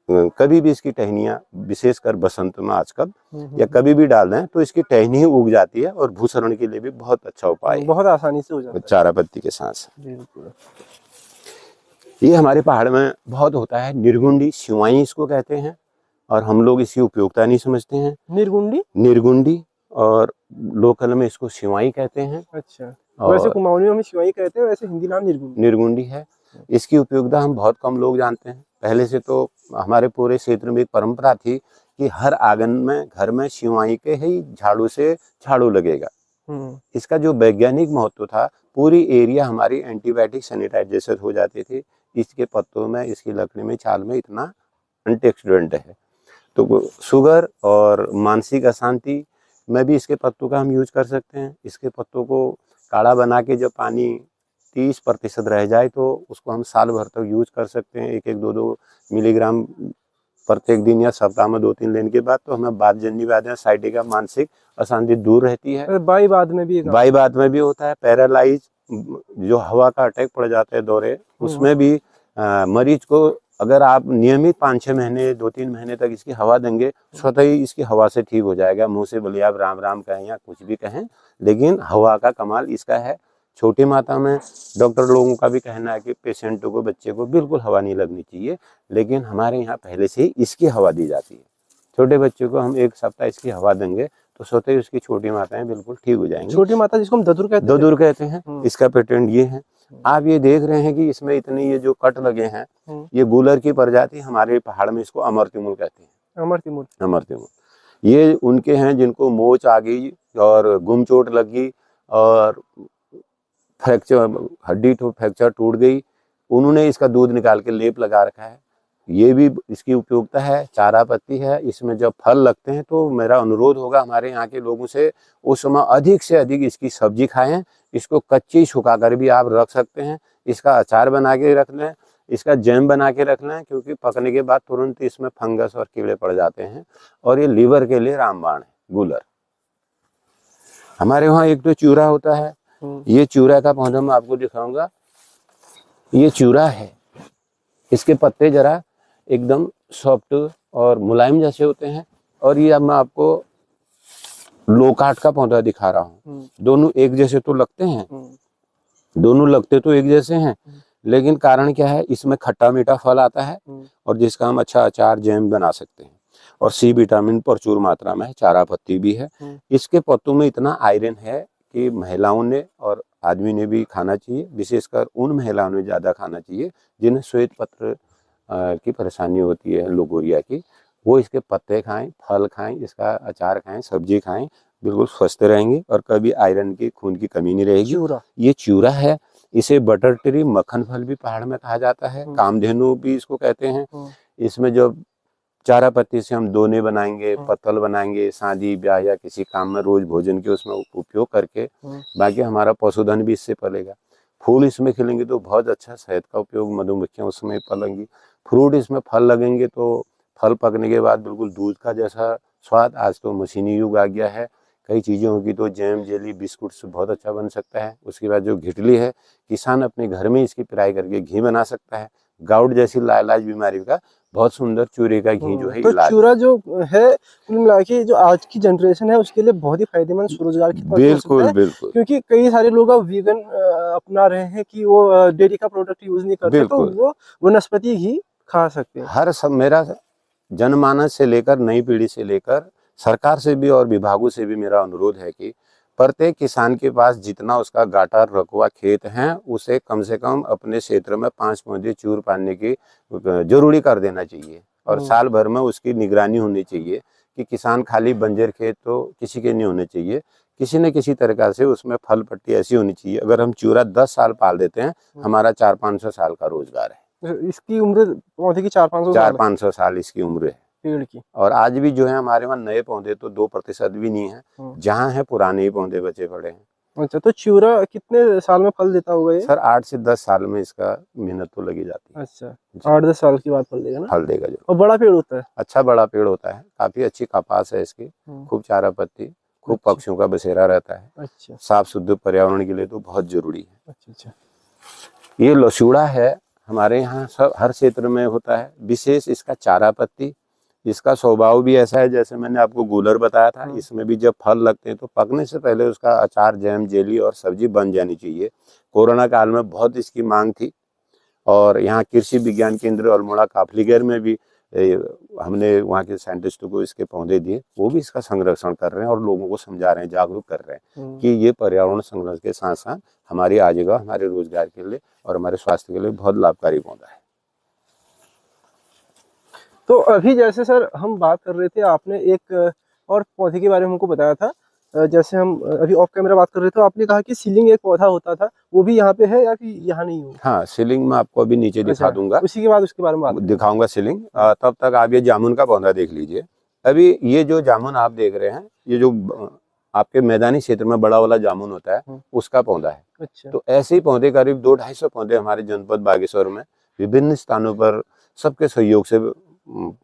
कभी भी इसकी टहनियाँ, विशेषकर बसंत में आजकल या कभी भी डाल दें तो इसकी टहनी उग जाती है और भूसरण के लिए भी बहुत अच्छा उपाय है, बहुत आसानी से हो जाता है चारा पत्ती के साथ साथ। बिल्कुल। ये हमारे पहाड़ में बहुत होता है, निर्गुंडी सिवाई इसको कहते हैं, और हम लोग इसकी उपयोगिता नहीं समझते हैं। निर्गुंडी, निर्गुंडी और लोकल में इसको सिवाई कहते हैं। अच्छा, वैसे और कुमाऊनी में हम शिवाई कहते हैं, वैसे हिंदी नाम निर्गुंडी। निर्गुंडी है। इसकी उपयोगिता हम बहुत कम लोग जानते हैं। पहले से तो हमारे पूरे क्षेत्र में एक परंपरा थी कि हर आंगन में, घर में सिवाई के ही झाड़ू से झाड़ू लगेगा। इसका जो वैज्ञानिक महत्व था, पूरी एरिया हमारी एंटीबायोटिक सैनिटाइजेशन हो जाती थी। इसके पत्तों में, इसकी लकड़ी में, छाल में इतना एंटीऑक्सीडेंट है, तो शुगर और मानसिक अशांति में भी इसके पत्तों का हम यूज कर सकते हैं। इसके पत्तों को काढ़ा बना के जब पानी 30% रह जाए तो उसको हम साल भर तक यूज कर सकते हैं, 1-2 मिलीग्राम प्रत्येक दिन या सप्ताह में 2-3 लेने के बाद, तो हमें वातजन्य व्याधियां, साइटिका, मानसिक अशांति दूर रहती है। बाई बाद में भी होता है। पैरालाइज, जो हवा का अटैक पड़ जाते हैं दौरे, उसमें भी मरीज को अगर आप नियमित 5-6 महीने, 2-3 महीने तक इसकी हवा देंगे, स्वतः ही इसकी हवा से ठीक हो जाएगा। मुंह से भले आप राम राम कहें या कुछ भी कहें, लेकिन हवा का कमाल इसका है। छोटी मात्रा में डॉक्टर लोगों का भी कहना है कि पेशेंटों को, बच्चे को बिल्कुल हवा नहीं लगनी चाहिए, लेकिन हमारे यहाँ पहले से ही इसकी हवा दी जाती है। छोटे बच्चे को हम 1 सप्ताह इसकी हवा देंगे तो स्वतः ही उसकी छोटी माताएं बिल्कुल ठीक हो जाएंगी। छोटी माता जिसको हम ददुर कहते हैं। इसका पेटेंट ये है। आप ये देख रहे हैं कि इसमें इतने ये जो कट लगे हैं, ये गूलर की प्रजाति, हमारे पहाड़ में इसको अमर तिमुर कहते हैं। अमर तिमुर ये उनके हैं जिनको मोच आ गई और गुम चोट लग गई और फ्रैक्चर, हड्डी फ्रैक्चर टूट गई, उन्होंने इसका दूध निकाल के लेप लगा रखा है। ये भी इसकी उपयोगिता है। चारा पत्ती है, इसमें जब फल लगते हैं तो मेरा अनुरोध होगा हमारे यहाँ के लोगों से, उस समय अधिक से अधिक इसकी सब्जी खाएं। इसको कच्ची सुखाकर भी आप रख सकते हैं, इसका अचार बना के रख लें, इसका जैम बना के रख लें, क्योंकि पकने के बाद तुरंत इसमें फंगस और कीड़े पड़ जाते हैं, और ये लीवर के लिए रामबाण है गूलर। हमारे वहाँ एक तो चूरा होता है, ये चूरा का पौधा मैं आपको दिखाऊंगा। ये चूरा है, इसके पत्ते जरा एकदम सॉफ्ट और मुलायम जैसे होते हैं, और ये अब मैं आपको लोकाट का पौधा दिखा रहा हूँ। दोनों एक जैसे तो लगते हैं, दोनों लगते तो एक जैसे हैं, लेकिन कारण क्या है, इसमें खट्टा मीठा फल आता है और जिसका हम अच्छा अचार, जैम बना सकते हैं, और सी विटामिन प्रचुर मात्रा में है। चारा पत्ती भी है। इसके पत्तों में इतना आयरन है कि महिलाओं ने और आदमी ने भी खाना चाहिए, विशेषकर उन महिलाओं ने ज़्यादा खाना चाहिए जिन्हें श्वेत पत्र की परेशानी होती है, लोगोरिया की। वो इसके पत्ते खाएं, फल खाएं, इसका अचार खाएं, सब्जी खाएं, बिल्कुल स्वस्थ रहेंगे और कभी आयरन की, खून की कमी नहीं रहेगी। ये चूरा है। इसे बटर ट्री, मक्खन फल भी पहाड़ में कहा जाता है, कामधेनु भी इसको कहते हैं। इसमें जो चारा पत्ती से हम दोने बनाएंगे, पत्तल बनाएंगे, शादी ब्याह या किसी काम में रोज भोजन के उसमें उपयोग करके, बाकी हमारा पशुधन भी इससे पलेगा। फूल इसमें खिलेंगे तो बहुत अच्छा, शहद का उपयोग, मधुमक्खियां उसमें पलेंगी। फ्रूट इसमें फल लगेंगे तो फल पकने के बाद बिल्कुल दूध का जैसा स्वाद। आज तो मशीनी युग आ गया है, कई चीज़ों की तो जैम, जेली, बिस्कुट से बहुत अच्छा बन सकता है। उसके बाद जो घिटली है, किसान अपने घर में इसकी पिराई करके घी बना सकता है। गाउट जैसी लाइलाज बीमारी का बहुत सुंदर चूरे का घी जो है तो चूरा जो है कुल मिला के जो आज की जनरेशन है उसके लिए बहुत ही फायदेमंद स्वरोजगार की बिल्कुल बिल्कुल, क्योंकि कई सारे लोग अब वीगन अपना रहे हैं कि वो डेयरी का प्रोडक्ट यूज नहीं करते, तो वो वनस्पति घी खा सकते हैं। हर सब मेरा जनमानस से लेकर नई पीढ़ी से लेकर सरकार से भी और विभागों से भी मेरा अनुरोध है कि प्रत्येक किसान के पास जितना उसका गाटा रकबा खेत है, उसे कम से कम अपने क्षेत्र में 5 पौधे चूर पालने की जरूरी कर देना चाहिए, और साल भर में उसकी निगरानी होनी चाहिए कि किसान खाली बंजर खेत तो किसी के नहीं होने चाहिए, किसी न किसी तरीका से उसमें फल पट्टी ऐसी होनी चाहिए। अगर हम चूरा 10 साल पाल देते हैं, हमारा 400-500 साल का रोजगार है। इसकी उम्र पौधे की 400-500 साल इसकी उम्र है पेड़ की। और आज भी जो है हमारे वहाँ नए पौधे तो 2% भी नहीं है, जहाँ है पुराने ही पौधे बचे पड़े हैं। अच्छा, तो चूरा कितने साल में फल देता होगा ये? सर 8 से 10 साल में इसका मेहनत तो लगी जाती है। अच्छा, 8-10 साल के बाद फल देगा ना? फल देगा जो। और बड़ा पेड़ होता है? अच्छा बड़ा पेड़ होता है, काफी अच्छी कपास है इसकी, खूब चारा पत्ती, खूब पक्षियों का बसेरा रहता है। अच्छा, साफ शुद्ध पर्यावरण के लिए तो बहुत जरूरी है। अच्छा। ये लसूड़ा है, हमारे यहाँ सब हर क्षेत्र में होता है। विशेष इसका चारा पत्ती, इसका स्वभाव भी ऐसा है, जैसे मैंने आपको गूलर बताया था, इसमें भी जब फल लगते हैं तो पकने से पहले उसका अचार, जैम, जेली और सब्जी बन जानी चाहिए। कोरोना काल में बहुत इसकी मांग थी और यहाँ कृषि विज्ञान केंद्र अल्मोड़ा काफलीगैर में भी हमने वहाँ के साइंटिस्टों को इसके पौधे दिए, वो भी इसका संरक्षण कर रहे हैं और लोगों को समझा रहे हैं, जागरूक कर रहे हैं कि ये पर्यावरण संरक्षण के साथ साथ हमारी आजीविका, हमारे रोजगार के लिए और हमारे स्वास्थ्य के लिए बहुत लाभकारी पौधा है। तो अभी जैसे सर हम बात कर रहे थे, आपने एक और पौधे के बारे में हमको बताया था, जैसे हम अभी ऑफ कैमरा बात कर रहे थे, आपने कहा कि सीलिंग एक पौधा होता था, वो भी यहाँ पे है या फिर यहाँ नहीं हो? हाँ, सीलिंग में आपको अभी नीचे दिखा दूंगा, उसी के बाद उसके बारे में बात दिखाऊंगा सीलिंग। तब तक आप ये जामुन का पौधा देख लीजिए। अभी ये जो जामुन आप देख रहे हैं, ये जो आपके मैदानी क्षेत्र में बड़ा वाला जामुन होता है, उसका पौधा है। अच्छा। तो ऐसे ही पौधे करीब 200-250 पौधे हमारे जनपद बागेश्वर में विभिन्न स्थानों पर सबके सहयोग से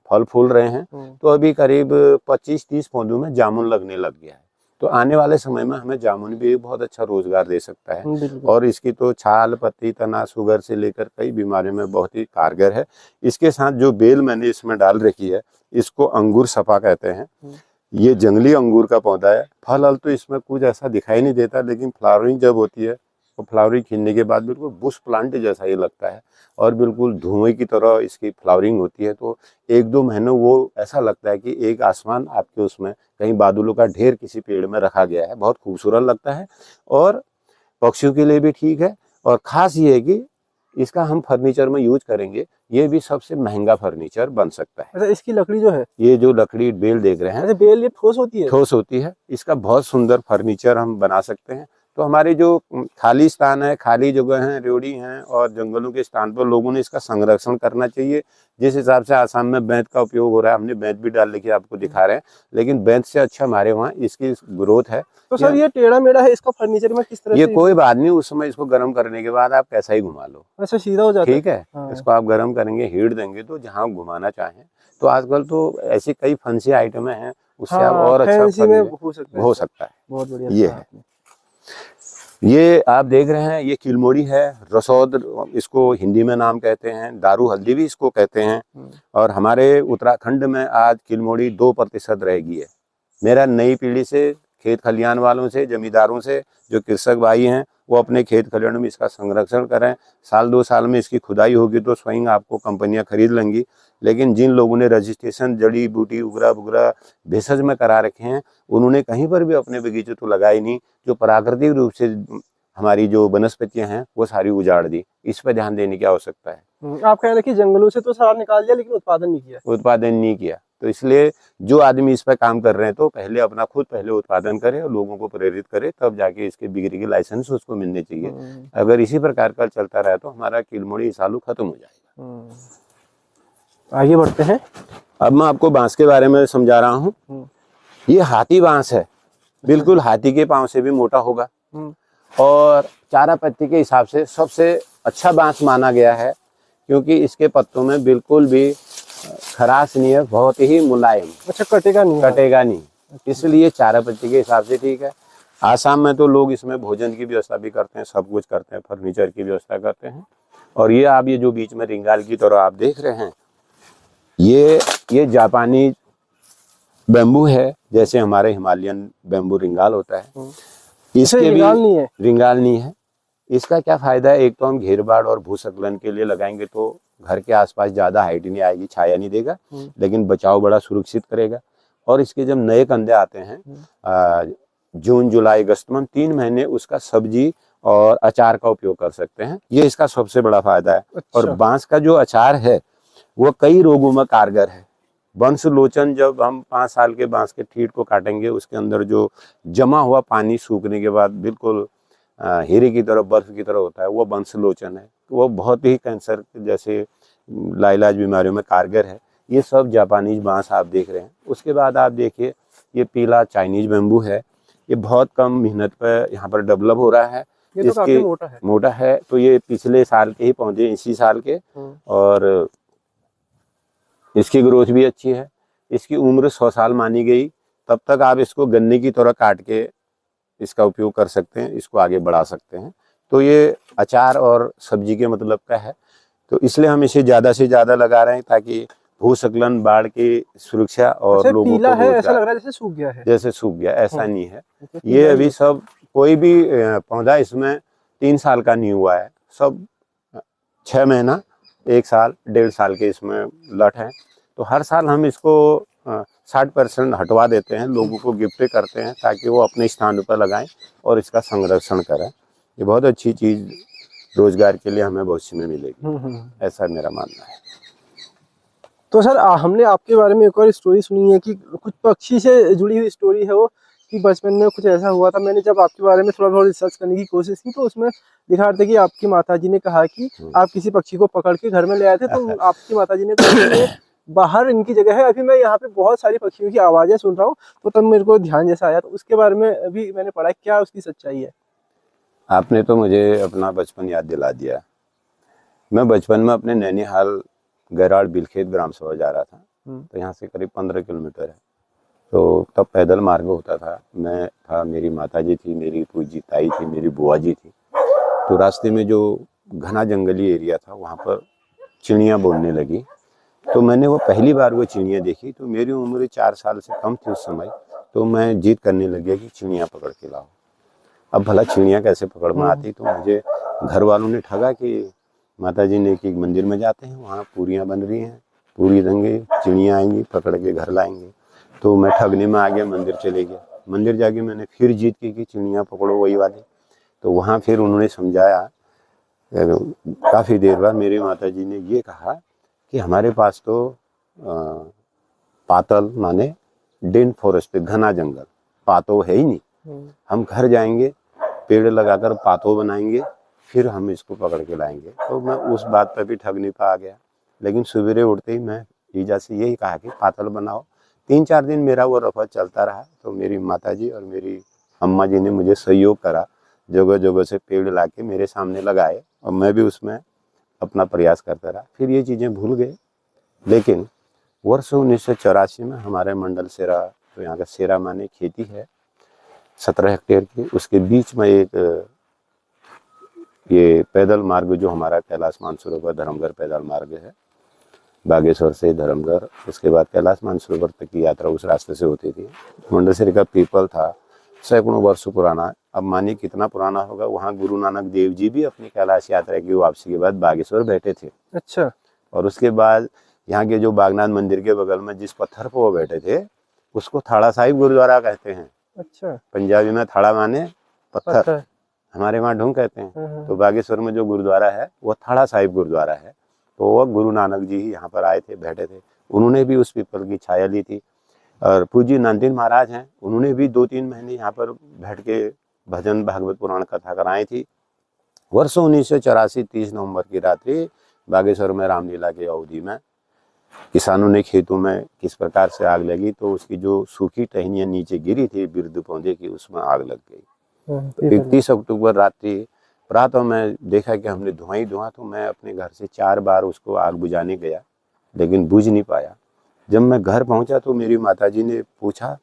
फल फूल रहे हैं। तो अभी करीब 25-30 पौधों में जामुन लगने लग गया है। तो आने वाले समय में हमें जामुन भी बहुत अच्छा रोजगार दे सकता है और इसकी तो छाल, पत्ती, तना, शुगर से लेकर कई बीमारियों में बहुत ही कारगर है। इसके साथ जो बेल मैंने इसमें डाल रखी है, इसको अंगूर सफा कहते हैं। ये जंगली अंगूर का पौधा है। फल तो इसमें कुछ ऐसा दिखाई नहीं देता, लेकिन फ्लावरिंग जब होती है तो फ्लावरिंग खिलने के बाद बिल्कुल बुश प्लांट जैसा ही लगता है और बिल्कुल धुएं की तरह इसकी फ्लावरिंग होती है। तो 1-2 महीनों वो ऐसा लगता है कि एक आसमान आपके उसमें कहीं बादलों का ढेर किसी पेड़ में रखा गया है। बहुत खूबसूरत लगता है और पक्षियों के लिए भी ठीक है। और खास ये है कि इसका हम फर्नीचर में यूज करेंगे, ये भी सबसे महंगा फर्नीचर बन सकता है। अच्छा, इसकी लकड़ी जो है, ये जो लकड़ी बेल देख रहे हैं, अच्छा, बेल ये ठोस होती है? ठोस होती है। इसका बहुत सुंदर फर्नीचर हम बना सकते हैं। तो हमारे जो खाली स्थान है, खाली जगह है, रेवड़ी हैं और जंगलों के स्थान पर लोगों ने इसका संरक्षण करना चाहिए। जिस हिसाब से आसाम में बेंत का उपयोग हो रहा है, हमने बेंत भी डाल रखी है, आपको दिखा रहे हैं, लेकिन बेंत से अच्छा हमारे वहाँ इसकी ग्रोथ है। तो सर ये टेढ़ा मेढ़ा है, इसका फर्नीचर में किस तरह ये से? कोई बात नहीं, उस समय इसको गर्म करने के बाद आप कैसा ही घुमा लो। अच्छा, सीधा हो जाता है? ठीक है। हाँ। इसको आप गर्म करेंगे, हीट देंगे तो जहाँ घुमाना चाहें। तो आजकल तो ऐसी कई फंसी आइटमें हैं, उससे आप और अच्छा हो सकता है। बहुत बढ़िया। ये है, ये आप देख रहे हैं, ये किलमोड़ी है, रसौद इसको हिंदी में नाम कहते हैं, दारू हल्दी भी इसको कहते हैं। और हमारे उत्तराखंड में आज किलमोड़ी 2% रह गई है। मेरा नई पीढ़ी से, खेत खलियान वालों से, जमींदारों से, जो कृषक भाई हैं, वो अपने खेत खलियान में इसका संरक्षण करें। 1-2 साल में इसकी खुदाई होगी तो स्वयं आपको कंपनियां खरीद लेंगी। लेकिन जिन लोगों ने रजिस्ट्रेशन जड़ी बूटी उगरा बुगरा भेषज में करा रखे हैं, उन्होंने कहीं पर भी अपने बगीचे तो लगाए नहीं। जो प्राकृतिक रूप से हमारी जो वनस्पतियां हैं वो सारी उजाड़ दी। इस पर ध्यान देने की आवश्यकता है। आप कह रहे कि जंगलों से तो सारा निकाल दिया, लेकिन उत्पादन नहीं किया। तो इसलिए जो आदमी इस पर काम कर रहे हैं तो पहले अपना खुद पहले उत्पादन करे और लोगों को प्रेरित करे, तब जाके इसके बिक्री के लाइसेंस उसको मिलने चाहिए। अगर इसी प्रकार का चलता रहा तो हमारा किलमोड़ी सालू खत्म हो जाएगा। आगे बढ़ते हैं। अब मैं आपको बांस के बारे में समझा रहा हूँ। ये हाथी बांस है, बिल्कुल हाथी के पांव से भी मोटा होगा और चारा पत्ती के हिसाब से सबसे अच्छा बांस माना गया है, क्योंकि इसके पत्तों में बिल्कुल भी खराश नहीं है, बहुत ही मुलायम। अच्छा, कटेगा नहीं। इसलिए चारा पत्ती के हिसाब से ठीक है। आसाम में तो लोग इसमें भोजन की व्यवस्था भी करते हैं, सब कुछ करते हैं, फर्नीचर की व्यवस्था करते हैं। और ये आप ये जो बीच में रिंगाल की तरह आप देख रहे हैं, ये जापानी बेम्बू है, जैसे हमारे हिमालयन बेम्बू रिंगाल होता है। इसके भी रिंगाल नहीं है। इसका क्या फायदा है, एक तो हम घेर बाड़ और भूस्खलन के लिए लगाएंगे तो घर के आसपास ज्यादा हाइट नहीं आएगी, छाया नहीं देगा, लेकिन बचाव बड़ा सुरक्षित करेगा। और इसके जब नए कंदे आते हैं जून जुलाई अगस्त में, 3 महीने उसका सब्जी और अचार का उपयोग कर सकते हैं। ये इसका सबसे बड़ा फायदा है। अच्छा। और बांस का जो अचार है वो कई रोगों में कारगर है। वंश लोचन, जब हम 5 साल के बांस के ठीट को काटेंगे, उसके अंदर जो जमा हुआ पानी सूखने के बाद बिल्कुल हीरे की तरह, बर्फ की तरह होता है, वो वंश लोचन है। वो बहुत ही कैंसर जैसे लाइलाज बीमारियों में कारगर है। ये सब जापानीज बांस आप देख रहे हैं। उसके बाद आप देखिए, ये पीला चाइनीज बेम्बू है। ये बहुत कम मेहनत पर यहाँ पर डेवलप हो रहा है। ये तो काफी मोटा है। तो ये पिछले साल के ही पौधे, इसी साल के, और इसकी ग्रोथ भी अच्छी है। इसकी उम्र 100 साल मानी गई। तब तक आप इसको गन्ने की तरह काट के इसका उपयोग कर सकते हैं, इसको आगे बढ़ा सकते हैं। तो ये अचार और सब्जी के मतलब का है। तो इसलिए हम इसे ज़्यादा से ज़्यादा लगा रहे हैं ताकि भूस्खलन, बाढ़ की सुरक्षा और अच्छा, लोगों पीला को है, ऐसा लग रोजगार। रहा है जैसे सूख गया है। जैसे सूख गया ऐसा नहीं है, अच्छा, ये पीला ही अभी है। सब कोई भी पौधा इसमें 3 साल का नहीं हुआ है, सब 6 महीना, 1 साल, 1.5 साल के इसमें लट हैं। तो हर साल हम इसको 60% हटवा देते हैं, लोगों को गिफ्ट करते हैं ताकि वो अपने स्थान पर लगाएं और इसका संरक्षण करें। ये बहुत अच्छी चीज़ रोजगार के लिए हमें भविष्य में मिलेगी, ऐसा मेरा मानना है। तो सर हमने आपके बारे में एक और स्टोरी सुनी है कि कुछ पक्षी से जुड़ी हुई स्टोरी है वो, कि बचपन में कुछ ऐसा हुआ था। मैंने जब आपके बारे में थोड़ा बहुत रिसर्च करने की कोशिश की तो उसमें दिखा रहा था कि आपकी माताजी ने कहा कि आप किसी पक्षी को पकड़ के घर में ले आए थे, तो आपकी माताजी ने कहा कि ये बाहर इनकी जगह है, अभी मैं यहाँ पे बहुत सारी पक्षियों की आवाज़ें सुन रहा हूँ। तो तब मेरे को ध्यान जैसा आया, तो उसके बारे में अभी मैंने पढ़ा, क्या उसकी सच्चाई है? आपने तो मुझे अपना बचपन याद दिला दिया। मैं बचपन में अपने नैनीहाल गैराड़ बिलखेत ग्राम सभा जा रहा था, तो यहाँ से करीब 15 किलोमीटर है। तो तब पैदल मार्ग होता था, मैं था, मेरी माताजी थी, मेरी पूजी ताई थी, मेरी बुआ जी थी। तो रास्ते में जो घना जंगली एरिया था वहाँ पर चिड़ियाँ बोलने लगी। तो मैंने वो पहली बार वो चिड़ियाँ देखी, तो मेरी उम्र 4 साल से कम थी उस समय। तो मैं जिद करने लग गया कि चिड़ियाँ पकड़ के लाओ। अब भला चिड़ियाँ कैसे पकड़ में आती, तो मुझे घर वालों ने ठगा कि माताजी ने कि मंदिर में जाते हैं, वहाँ पूरियाँ बन रही हैं, पूरी देंगे, चिड़ियाँ आएंगी, पकड़ के घर लाएंगे। तो मैं ठगने में आ गया, मंदिर चले गया। मंदिर जाके मैंने फिर जीत की कि चिड़ियाँ पकड़ो वही वाली। तो वहाँ फिर उन्होंने समझाया। काफ़ी देर बाद मेरी माताजी ने ये कहा कि हमारे पास तो पातल माने डेन फॉरेस्ट, घना जंगल, पातो है ही नहीं। हम घर जाएंगे, पेड़ लगाकर पातो बनाएंगे, फिर हम इसको पकड़ के लाएंगे। तो मैं उस बात पर भी ठगने पर आ गया। लेकिन सवेरे उठते ही मैं ईजा से यही कहा कि पातल बनाओ। 3-4 दिन मेरा वो रफा चलता रहा। तो मेरी माताजी और मेरी अम्मा जी ने मुझे सहयोग करा, जगह जगह से पेड़ ला के मेरे सामने लगाए और मैं भी उसमें अपना प्रयास करता रहा। फिर ये चीज़ें भूल गए। लेकिन वर्ष 1984 में हमारे मंडल सेरा, तो यहाँ का सेरा माने खेती है 17 हेक्टेयर की, उसके बीच में एक ये पैदल मार्ग जो हमारा कैलाश मानसरोवर धर्मगढ़ पैदल मार्ग है, बागेश्वर से धर्मगढ़, उसके बाद कैलाश मानसरोवर तक की यात्रा उस रास्ते से होती थी। मंडल सेरा का पीपल था, सैकड़ों वर्ष पुराना। अब मानिए कितना पुराना होगा, वहाँ गुरु नानक देव जी भी अपनी कैलाश यात्रा की वापसी के बाद बागेश्वर बैठे थे। अच्छा। और उसके बाद यहाँ के जो बागनाथ मंदिर के बगल में जिस पत्थर पर वो बैठे थे उसको थाड़ा साहिब गुरुद्वारा कहते हैं। अच्छा। पंजाबी में थाड़ा माने पत्थर, हमारे वहाँ ढूंढ कहते हैं। तो बागेश्वर में जो गुरुद्वारा है वो थाड़ा साहिब गुरुद्वारा है। तो वो गुरु नानक जी ही यहाँ पर आए थे, बैठे थे। उन्होंने भी उस पीपल की छाया ली थी। और पूज्य नंदन महाराज हैं, उन्होंने भी 2-3 महीने यहाँ पर बैठ के भजन भागवत पुराण कथा कराई थी। वर्ष 1984 30 नवंबर की रात्रि बागेश्वर में रामलीला की अवधि में किसानों ने खेतों में किस प्रकार से आग लगी, तो उसकी जो सूखी टहनियाँ नीचे गिरी थी बिरद पौधे की, उसमें आग लग गई। 31 अक्टूबर रात्रि प्रातः में देखा कि हमने धुआं ही धुआं। तो मैं अपने घर से 4 बार उसको आग बुझाने गया, लेकिन बुझ नहीं पाया। जब मैं घर पहुंचा तो मेरी माताजी ने पूछा,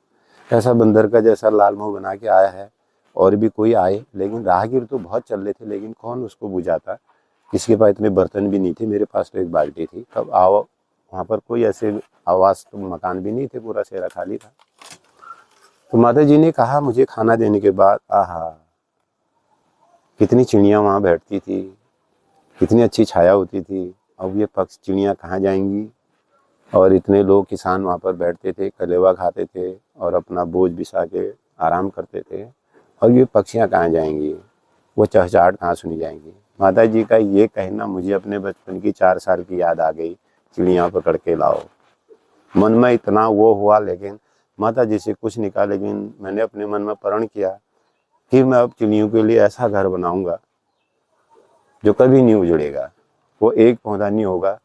कैसा बंदर का जैसा लाल मुंह बना के आया है, और भी कोई आए? लेकिन राहगीर तो बहुत चल रहे थे, लेकिन कौन उसको बुझाता, किसी के पास इतने बर्तन भी नहीं थे, मेरे पास तो एक बाल्टी थी। तब आओ, वहाँ पर कोई ऐसे आवास तो मकान भी नहीं थे, पूरा सेरा खाली था। तो माताजी ने कहा मुझे खाना देने के बाद, आहा कितनी चिड़ियाँ वहाँ बैठती थी, कितनी अच्छी छाया होती थी। अब ये पक्षी चिड़ियाँ कहाँ जाएंगी? और इतने लोग किसान वहाँ पर बैठते थे, कलेवा खाते थे और अपना बोझ बिछा के आराम करते थे। और ये पक्षियाँ कहाँ जाएंगी, वो चहचहाट कहाँ सुनी जाएंगी? माता जी का ये कहना मुझे अपने बचपन की 4 साल की याद आ गई, चिड़ियाँ पकड़ के लाओ। मन में इतना वो हुआ, लेकिन माता जी से कुछ निकाल। लेकिन मैंने अपने मन में प्रण किया कि मैं अब चिड़ियों के लिए ऐसा घर बनाऊंगा जो कभी नहीं उजड़ेगा। वो एक पौधा नहीं होगा,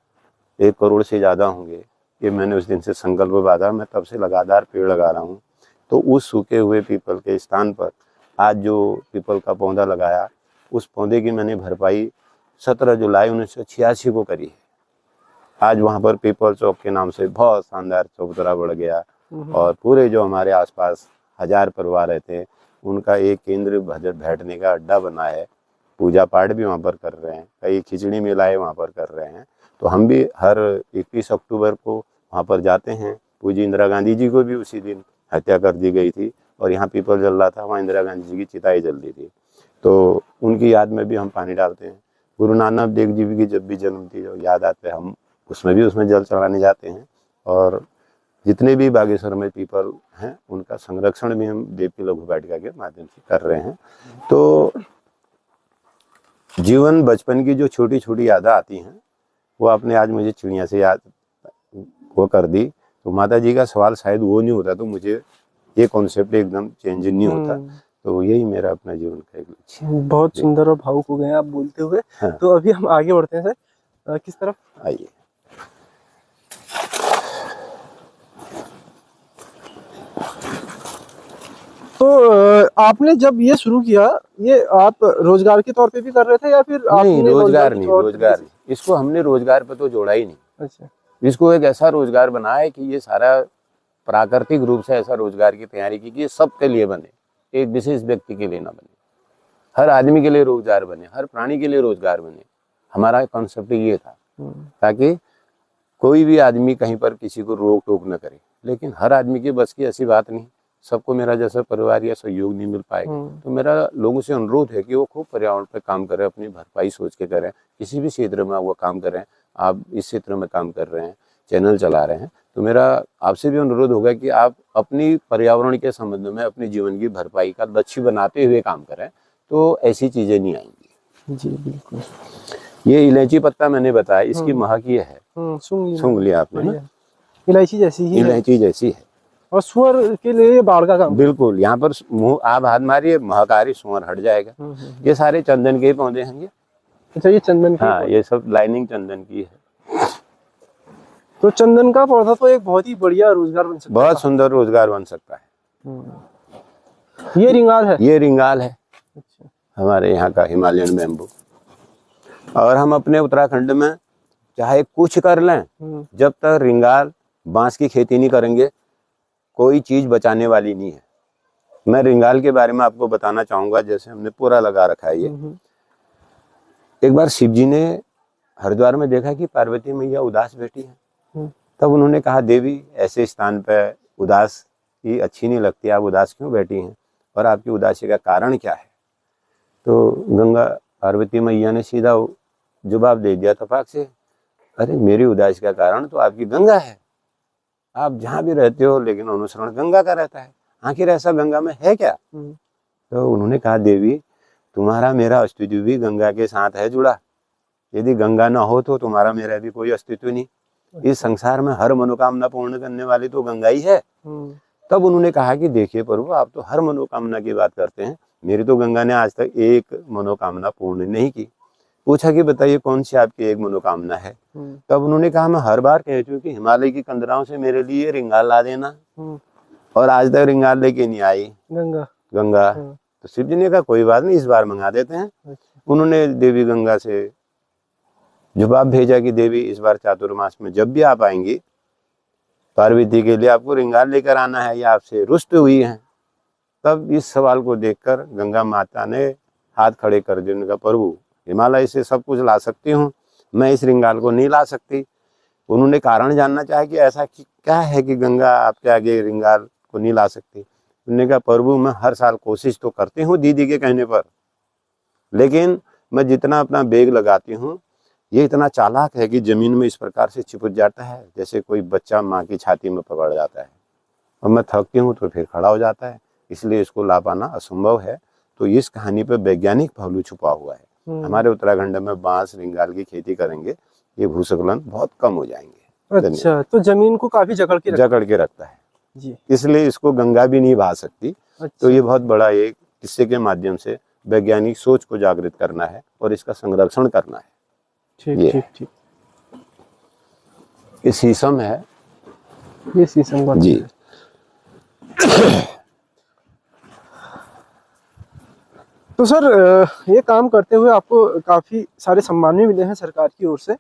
1 करोड़ से ज़्यादा होंगे। ये मैंने उस दिन से संकल्प बांधा। मैं तब से लगातार पेड़ लगा रहा हूँ। तो उस सूखे हुए पीपल के स्थान पर आज जो पीपल का पौधा लगाया, उस पौधे की मैंने भरपाई 17 जुलाई 1986 को करी है। आज वहाँ पर पीपल चौक के नाम से बहुत शानदार चौतरा बढ़ गया और पूरे जो हमारे आसपास 1000 परिवार रहते हैं उनका एक केंद्र बैठने का अड्डा बना है। पूजा पाठ भी वहाँ पर कर रहे हैं, कई खिचड़ी मेलाएं वहाँ पर कर रहे हैं। तो हम भी हर 21 अक्टूबर को वहाँ पर जाते हैं। पूज्य इंदिरा गांधी जी को भी उसी दिन हत्या कर दी गई थी और यहाँ पीपल जल रहा था, वहाँ इंदिरा गांधी जी की चिताएं जल रही थी, तो उनकी याद में भी हम पानी डालते हैं। गुरु नानक देव जी की जब भी जन्म थी याद आते हैं, हम उसमें जल चढ़ाने जाते हैं। और जितने भी बागेश्वर में पीपल हैं उनका संरक्षण भी हम देव की लघु वाटिका के माध्यम से कर रहे हैं। तो जीवन बचपन की जो छोटी छोटी यादें आती हैं वो आपने आज मुझे चिड़िया से याद वो कर दी। तो माता जी का सवाल शायद वो नहीं होता तो मुझे ये कॉन्सेप्ट एकदम चेंज नहीं होता। तो यही मेरा अपना जीवन का एक लक्ष्य है। बहुत सुंदर और भावुक हो गए आप बोलते हुए। हाँ। तो अभी हम आगे बढ़ते हैं सर, किस तरफ? आइए। तो आपने जब ये शुरू किया, ये आप रोजगार के तौर पे भी कर रहे थे या फिर नहीं, आपने रोजगार नहीं, इसको हमने रोजगार पे तो जोड़ा ही नहीं। अच्छा। इसको एक ऐसा रोजगार बनाया है कि ये सारा प्राकृतिक रूप से ऐसा रोजगार की तैयारी की कि ये सबके लिए बने, एक विशेष व्यक्ति के लिए ना बने, हर आदमी के लिए रोजगार बने, हर प्राणी के लिए रोजगार बने। हमारा कॉन्सेप्ट ये था ताकि कोई भी आदमी कहीं पर किसी को रोक टोक न करे। लेकिन हर आदमी की बस की ऐसी बात नहीं, सबको मेरा जैसा परिवार या सहयोग नहीं मिल पाएगा। तो मेरा लोगों से अनुरोध है कि वो खूब पर्यावरण पे काम करें, अपनी भरपाई सोच के करें, किसी भी क्षेत्र में वो काम करें। आप इस क्षेत्र में काम कर रहे हैं, चैनल चला रहे हैं, तो मेरा आपसे भी अनुरोध होगा कि आप अपनी पर्यावरण के संबंध में अपने जीवन की भरपाई का लक्ष्य बनाते हुए काम करें, तो ऐसी चीजें नहीं आएंगी। जी बिल्कुल। ये इलायची पत्ता मैंने बताया, इसकी महक ये है, सूंघ लिया आपने ना, इलायची जैसी ही इलायची जैसी है। और सुअर के लिए बाढ़ का काम बिल्कुल, यहाँ पर मुंह आप हाथ मारिए, महकारी सुअर हट जाएगा। ये सारे चंदन के पौधे हैं ये। अच्छा, ये चंदन के? हाँ, ये सब लाइनिंग चंदन की है। तो चंदन का पौधा तो एक बहुत ही बढ़िया रोजगार बन सकता है, बहुत सुंदर रोजगार बन सकता है। ये रिंगाल है? ये रिंगाल है। अच्छा। हमारे यहाँ का हिमालयन बैम्बू। और हम अपने उत्तराखंड में चाहे कुछ कर लें, जब तक रिंगाल बांस की खेती नहीं करेंगे कोई चीज बचाने वाली नहीं है। मैं रिंगाल के बारे में आपको बताना चाहूंगा। जैसे हमने पूरा लगा रखा है ये। एक बार शिव जी ने हरिद्वार में देखा कि पार्वती मैया उदास बैठी है। तब उन्होंने कहा, देवी ऐसे स्थान पर उदास ही अच्छी नहीं लगती, आप उदास क्यों बैठी हैं और आपकी उदासी का कारण क्या है? तो गंगा पार्वती मैया ने सीधा जवाब दे दिया तपाक से, अरे मेरी उदासी का कारण तो आपकी गंगा है, आप जहाँ भी रहते हो लेकिन अनुसरण गंगा का रहता है, आखिर ऐसा गंगा में है क्या? तो उन्होंने कहा, देवी तुम्हारा मेरा अस्तित्व भी गंगा के साथ है जुड़ा, यदि गंगा ना हो तो तुम्हारा मेरा भी कोई अस्तित्व नहीं। इस संसार में हर मनोकामना पूर्ण करने वाली तो गंगा ही है। तब उन्होंने कहा कि देखिए प्रभु, आप तो हर मनोकामना की बात करते हैं, मेरी तो गंगा ने आज तक एक मनोकामना पूर्ण नहीं की। पूछा कि बताइए कौन सी आपकी एक मनोकामना है? तब उन्होंने कहा, मैं हर बार कहती हूँ कि हिमालय की कंदराओं से मेरे लिए रिंगाल ला देना, और आज तक रिंगाल लेके नहीं आई गंगा। तो शिव जी ने कहा कोई बात नहीं, इस बार मंगा देते हैं। उन्होंने देवी गंगा से जवाब भेजा कि देवी इस बार चातुर्मास में जब भी आप आएंगी पार्वती के लिए आपको रिंगाल लेकर आना है, या आपसे रुष्ट हुई हैं। तब इस सवाल को देखकर गंगा माता ने हाथ खड़े कर दिए। उनका प्रभु, हिमालय से सब कुछ ला सकती हूँ, मैं इस रिंगाल को नहीं ला सकती। उन्होंने कारण जानना चाहा कि ऐसा क्या है कि गंगा आपके आगे रिंगाल को नहीं ला सकती। उन्होंने कहा, प्रभु मैं हर साल कोशिश तो करती हूँ दीदी के कहने पर, लेकिन मैं जितना अपना बेग लगाती हूँ ये इतना चालाक है कि जमीन में इस प्रकार से चिपक जाता है जैसे कोई बच्चा माँ की छाती में पकड़ जाता है, और मैं थकती हूँ तो फिर खड़ा हो जाता है, इसलिए इसको ला पाना असंभव है। तो इस कहानी पे वैज्ञानिक पहलू छुपा हुआ है। हमारे उत्तराखंड में बांस रिंगाल की खेती करेंगे, ये भूस्खलन बहुत कम हो जाएंगे। अच्छा, तो जमीन को काफी जकड़ के रखता है जी, इसलिए इसको गंगा भी नहीं बहा सकती। अच्छा। तो ये बहुत बड़ा एक किस्से के माध्यम से वैज्ञानिक सोच को जागृत करना है और इसका संरक्षण करना है। ठीक। ये शीशम है, ये शीशम जी। तो सर, ये काम करते हुए आपको काफी सारे सम्मान भी मिले हैं सरकार की ओर से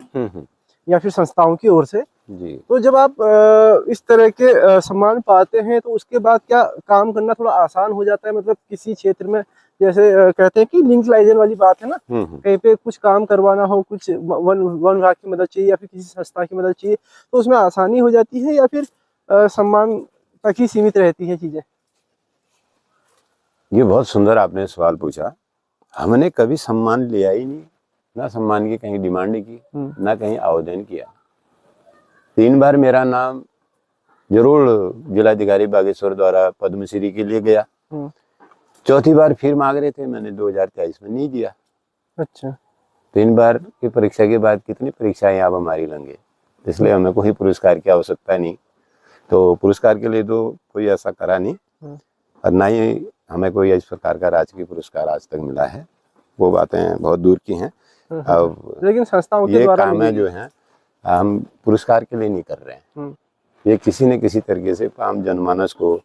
या फिर संस्थाओं की ओर से जी। तो जब आप इस तरह के सम्मान पाते हैं तो उसके बाद क्या काम करना थोड़ा आसान हो जाता है? मतलब किसी क्षेत्र में जैसे कहते हैं कि लिंक लाइजन वाली बात है ना, हम्म। कहीं पे कुछ काम करवाना हो, कुछ वन वन विभाग की मदद चाहिए या फिर किसी संस्था की मदद चाहिए, तो उसमें आसानी हो जाती है या फिर सम्मान तक ही सीमित रहती है चीजें? ये बहुत सुंदर आपने सवाल पूछा। हमने कभी सम्मान लिया ही नहीं, ना सम्मान की कहीं डिमांड की, ना कहीं आवेदन किया। 3 बार मेरा नाम जरूर जिलाधिकारी बागेश्वर द्वारा पद्मश्री के लिए गया। 4थी बार फिर मांग रहे थे, मैंने 2023 में नहीं दिया। अच्छा। 3 बार की परीक्षा के बाद कितनी परीक्षाएं आप हमारी लेंगे, इसलिए हमें कोई पुरस्कार की आवश्यकता नहीं। तो पुरस्कार के लिए तो कोई ऐसा करा नहीं, और ना ही हमें कोई इस प्रकार का राजकीय पुरस्कार आज तक मिला है। वो बातें बहुत दूर की हैं। अब लेकिन संस्थाओं के ये द्वारा काम है जो है हम पुरस्कार के लिए नहीं कर रहे हैं। ये किसी न किसी तरीके से आम जनमानस को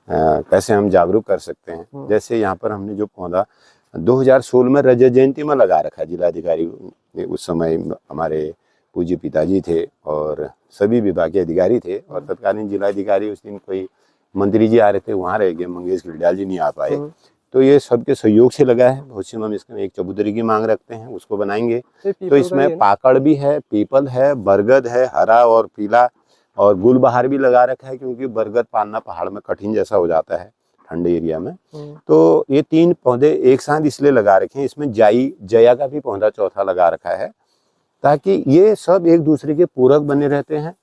कैसे हम जागरूक कर सकते हैं। जैसे यहाँ पर हमने जो पौधा 2016 में रजत जयंती में लगा रखा, जिलाधिकारी उस समय हमारे पूज्य पिताजी थे और सभी विभाग के अधिकारी थे, और तत्कालीन जिलाधिकारी उस दिन कोई मंत्री जी आ रहे थे, वहाँ रह गए, मंगेश घिल्डियाल जी नहीं आ पाए। तो ये सबके सहयोग से लगा है। भविष्य में हम इसमें एक चबूतरी की मांग रखते हैं, उसको बनाएंगे। तो इसमें पाकड़ भी है, पीपल है, बरगद है, हरा और पीला, और गुलबहार भी लगा रखा है, क्योंकि बरगद पालना पहाड़ में कठिन जैसा हो जाता है ठंडे एरिया में। तो ये 3 पौधे एक साथ इसलिए लगा रखे हैं। इसमें जया का भी पौधा चौथा लगा रखा है, ताकि ये सब एक दूसरे के पूरक बने रहते हैं।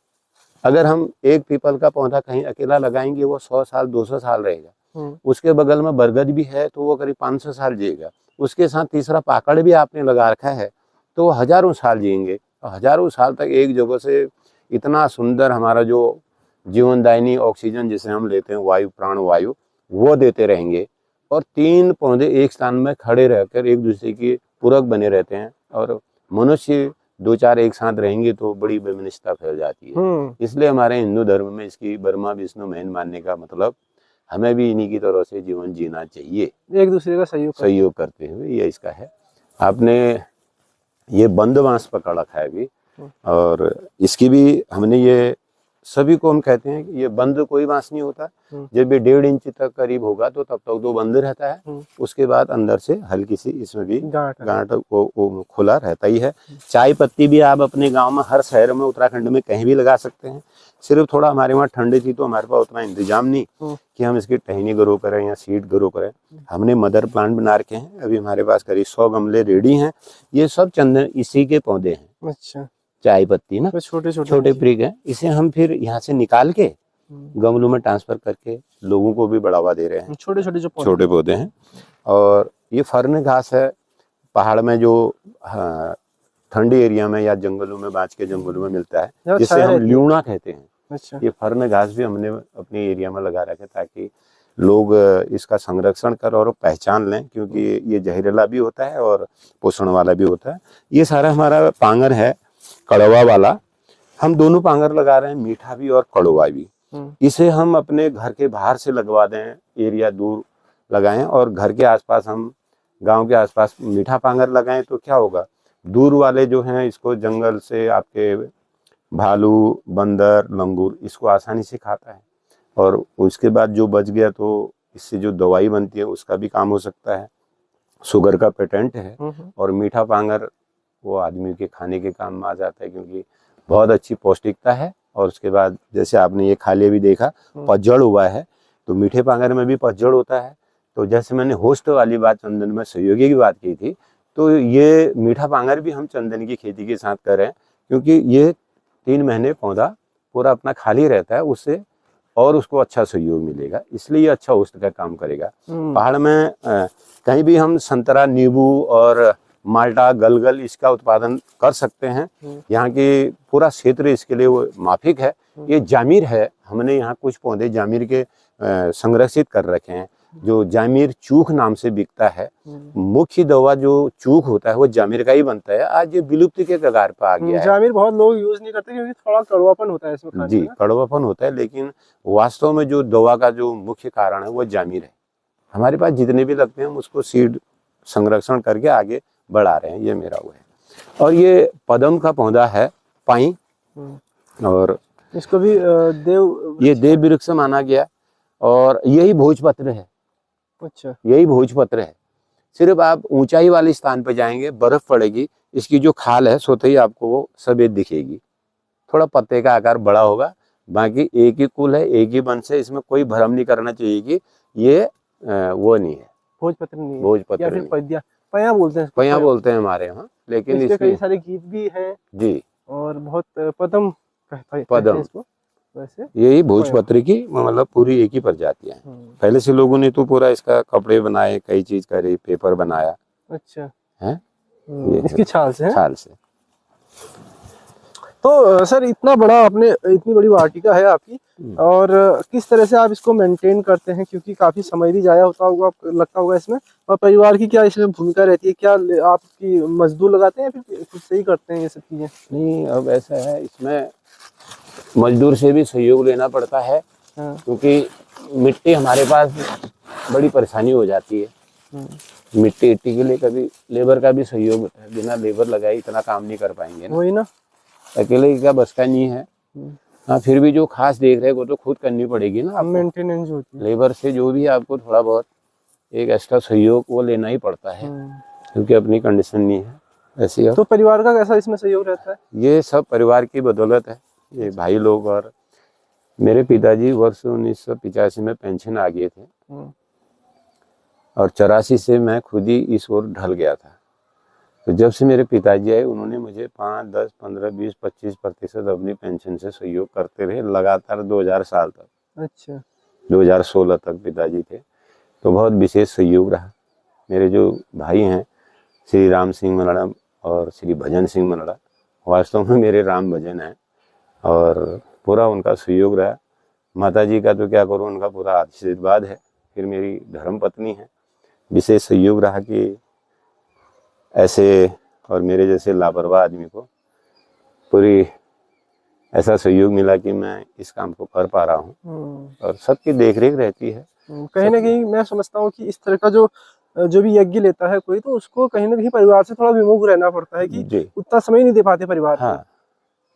अगर हम एक पीपल का पौधा कहीं अकेला लगाएंगे, वो 100 साल 200 साल रहेगा। उसके बगल में बरगद भी है, तो वो करीब 500 साल जिएगा। उसके साथ तीसरा पाकड़ भी आपने लगा रखा है, तो वो हजारों साल जिएंगे। हजारों साल तक एक जगह से इतना सुंदर हमारा जो जीवनदायिनी ऑक्सीजन जिसे हम लेते हैं, वायु, प्राण वायु, वो देते रहेंगे। और 3 पौधे एक स्थान में खड़े रहकर एक दूसरे के पूरक बने रहते हैं। और मनुष्य 2-4 एक साथ रहेंगे तो बड़ी वैमनस्यता फैल जाती है। इसलिए हमारे हिंदू धर्म में इसकी ब्रह्मा विष्णु महेश मानने का मतलब हमें भी इन्हीं की तरह से जीवन जीना चाहिए, एक दूसरे का सहयोग करते हुए। ये इसका है। आपने ये बंद बांस पकड़ रखा है अभी, और इसकी भी हमने ये सभी को हम कहते हैं कि ये बंद कोई बांस नहीं होता। जब ये 1.5 इंच तक करीब होगा तो तब तक तो बंद रहता है। उसके बाद अंदर से हल्की सी इसमें भी गांठ वो खुला रहता ही है। चाय पत्ती भी आप अपने गांव में हर शहर में, उत्तराखंड में कहीं भी लगा सकते हैं। सिर्फ थोड़ा हमारे वहाँ ठंडी थी तो हमारे पास उतना इंतजाम नहीं कि हम इसकी टहनी ग्रो करें या सीड ग्रो करें। हमने मदर प्लांट बना रखे हैं। अभी हमारे पास करीब 100 गमले रेडी हैं। ये सब चंदन इसी के पौधे हैं। अच्छा। चाय पत्ती ना, छोटे प्रिग है। इसे हम फिर यहाँ से निकाल के गमलों में ट्रांसफर करके लोगों को भी बढ़ावा दे रहे हैं। छोटे पौधे हैं। और ये फर्न घास है, पहाड़ में जो ठंडी एरिया में या जंगलों में, बांज के जंगलों में मिलता है, जिसे हम ल्यूणा कहते हैं। अच्छा। ये फर्न घास भी हमने अपने एरिया में लगा रखे ताकि लोग इसका संरक्षण कर और पहचान लें, क्योंकि ये जहरीला भी होता है और पोषण वाला भी होता है। ये सारा हमारा पांगर है कड़वा वाला। हम दोनों पांगर लगा रहे हैं, मीठा भी और कड़वा भी। इसे हम अपने घर के बाहर से लगवा दें, एरिया दूर लगाएं, और घर के आसपास हम गांव के आसपास मीठा पांगर लगाएं, तो क्या होगा, दूर वाले जो हैं इसको जंगल से आपके भालू, बंदर, लंगूर इसको आसानी से खाता है। और उसके बाद जो बच गया तो इससे जो दवाई बनती है उसका भी काम हो सकता है। शुगर का पेटेंट है। और मीठा पांगर वो आदमी के खाने के काम में आ जाता है, क्योंकि बहुत अच्छी पौष्टिकता है। और उसके बाद जैसे आपने ये खाली भी देखा पतझड़ हुआ है, तो मीठे पांगर में भी पतझड़ होता है। तो जैसे मैंने होस्ट वाली बात चंदन में सहयोगी की बात की थी, तो ये मीठा पांगर भी हम चंदन की खेती के साथ करें, क्योंकि ये 3 महीने पौधा पूरा अपना खाली रहता है, उससे और उसको अच्छा सहयोग मिलेगा, इसलिए ये अच्छा होस्ट का काम करेगा। पहाड़ में कहीं भी हम संतरा, नींबू और माल्टा, गलगल इसका उत्पादन कर सकते हैं। यहाँ की पूरा क्षेत्र इसके लिए वो माफिक है। ये जामिर है, हमने यहाँ कुछ पौधे जामिर के संरक्षित कर रखे हैं, जो जामिर चूख नाम से बिकता है। मुख्य दवा जो चूख होता है वो जामिर का ही बनता है। आज ये विलुप्ति के कगार पर आ गया है। जामिर बहुत लोग यूज नहीं करते क्योंकि थोड़ा कड़वापन होता है इसमें। जी, कड़वापन होता है, लेकिन वास्तव में जो दवा का जो मुख्य कारण है वो जामिर है। हमारे पास जितने भी लगते हैं हम उसको सीड संरक्षण करके आगे बढ़ा रहे हैं। ये मेरा वो है। और ये पदम का पौधा है, पाई, और इसको भी देव वृक्ष माना गया। और यही भोजपत्र है। अच्छा, यही भोजपत्र है। सिर्फ आप ऊंचाई वाले स्थान पर जाएंगे, बर्फ पड़ेगी, इसकी जो खाल है स्वतः ही आपको वो सफेद दिखेगी। थोड़ा पत्ते का आकार बड़ा होगा, बाकी एक ही कुल है, एक ही वंश है, इसमें कोई भ्रम नहीं करना चाहिए कि ये वो नहीं है, भोजपत्र नहीं है, या भोजपत्र फिर नहीं। पद्या, पया बोलते हैं इसको, पया बोलते हैं हमारे यहाँ, लेकिन इसके कई इसकी सारे गीत भी हैं जी और बहुत पदम कहते हैं पदम, इसको वैसे। यही भोजपत्री की मतलब पूरी एक ही प्रजाति है। पहले से लोगों ने तो पूरा इसका कपड़े बनाए, कई चीज करे, पेपर बनाया। अच्छा है इसकी छाल से है? छाल से। तो सर इतना बड़ा आपने, इतनी बड़ी वाटिका है आपकी, और किस तरह से आप इसको मेंटेन करते हैं, क्योंकि काफी समय भी जाया होता होगा, लगता होगा इसमें, और परिवार की क्या इसमें भूमिका रहती है? क्या आपकी मजदूर लगाते हैं या फिर खुद से ही करते हैं ये सब चीजें? नहीं, अब ऐसा है, इसमें मजदूर से भी सहयोग लेना पड़ता है। हाँ। क्योंकि मिट्टी हमारे पास बड़ी परेशानी हो जाती है। मिट्टी इट्टी के लिए कभी लेबर का भी सहयोग होता है, बिना लेबर लगाए इतना काम नहीं कर पाएंगे ना। वही ना, अकेले का बस का नहीं है। हाँ, फिर भी जो खास देख रेख वो तो खुद करनी पड़ेगी ना, मेंटेनेंस होती है। लेबर से जो भी आपको थोड़ा बहुत एक एक्स्ट्रा सहयोग वो लेना ही पड़ता है, क्योंकि अपनी कंडीशन नहीं है ऐसी। तो परिवार का कैसा इसमें सहयोग रहता है? ये सब परिवार की बदौलत है, ये भाई लोग। और मेरे पिताजी वर्ष 1985 में पेंशन आ गए थे, और 84 से मैं खुद ही इस ओर ढल गया था। तो जब से मेरे पिताजी आए, उन्होंने मुझे 5, 10, 15, 20, 25% अपनी पेंशन से सहयोग करते रहे लगातार 2000 साल तक। अच्छा, 2016 तक पिताजी थे, तो बहुत विशेष सहयोग रहा। मेरे जो भाई हैं श्री राम सिंह मनड़ा और श्री भजन सिंह मनड़ा, वास्तव में मेरे राम भजन हैं, और पूरा उनका सहयोग रहा। माता जी का तो क्या करूँ, उनका पूरा आशीर्वाद है। फिर मेरी धर्म पत्नी है, विशेष सहयोग रहा कि ऐसे और मेरे जैसे लापरवाह आदमी को पूरी ऐसा सहयोग मिला कि मैं इस काम को कर पा रहा हूँ, और सबकी देखरेख रहती है। कहीं ना कहीं मैं समझता हूँ कि इस तरह का जो भी यज्ञ लेता है कोई, तो उसको कहीं ना कहीं परिवार से थोड़ा विमुख रहना पड़ता है, कि उतना समय नहीं दे पाते परिवार को।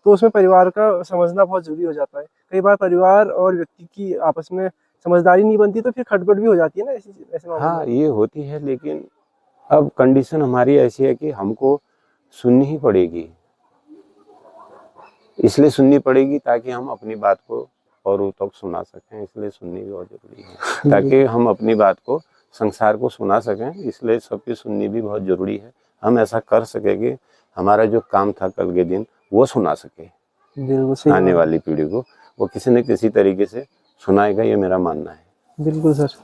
तो उसमें परिवार का समझना बहुत जरूरी हो जाता है। कई बार परिवार और व्यक्ति की आपस में समझदारी नहीं बनती, तो फिर खटपट भी हो जाती है ना ऐसे मामलों में। हाँ, ये होती है, लेकिन अब कंडीशन हमारी ऐसी है कि हमको सुननी ही पड़ेगी। इसलिए सुननी पड़ेगी ताकि हम अपनी बात को औरों तक सुना सकें, इसलिए सुननी भी बहुत जरूरी है, ताकि हम अपनी बात को संसार को सुना सकें। इसलिए सबकी सुननी भी बहुत जरूरी है। हम ऐसा कर सके कि हमारा जो काम था कल के दिन वो सुना सके आने वाली पीढ़ी को, वो किसी न किसी तरीके से सुनाएगा, ये मेरा मानना है। बिल्कुल सर,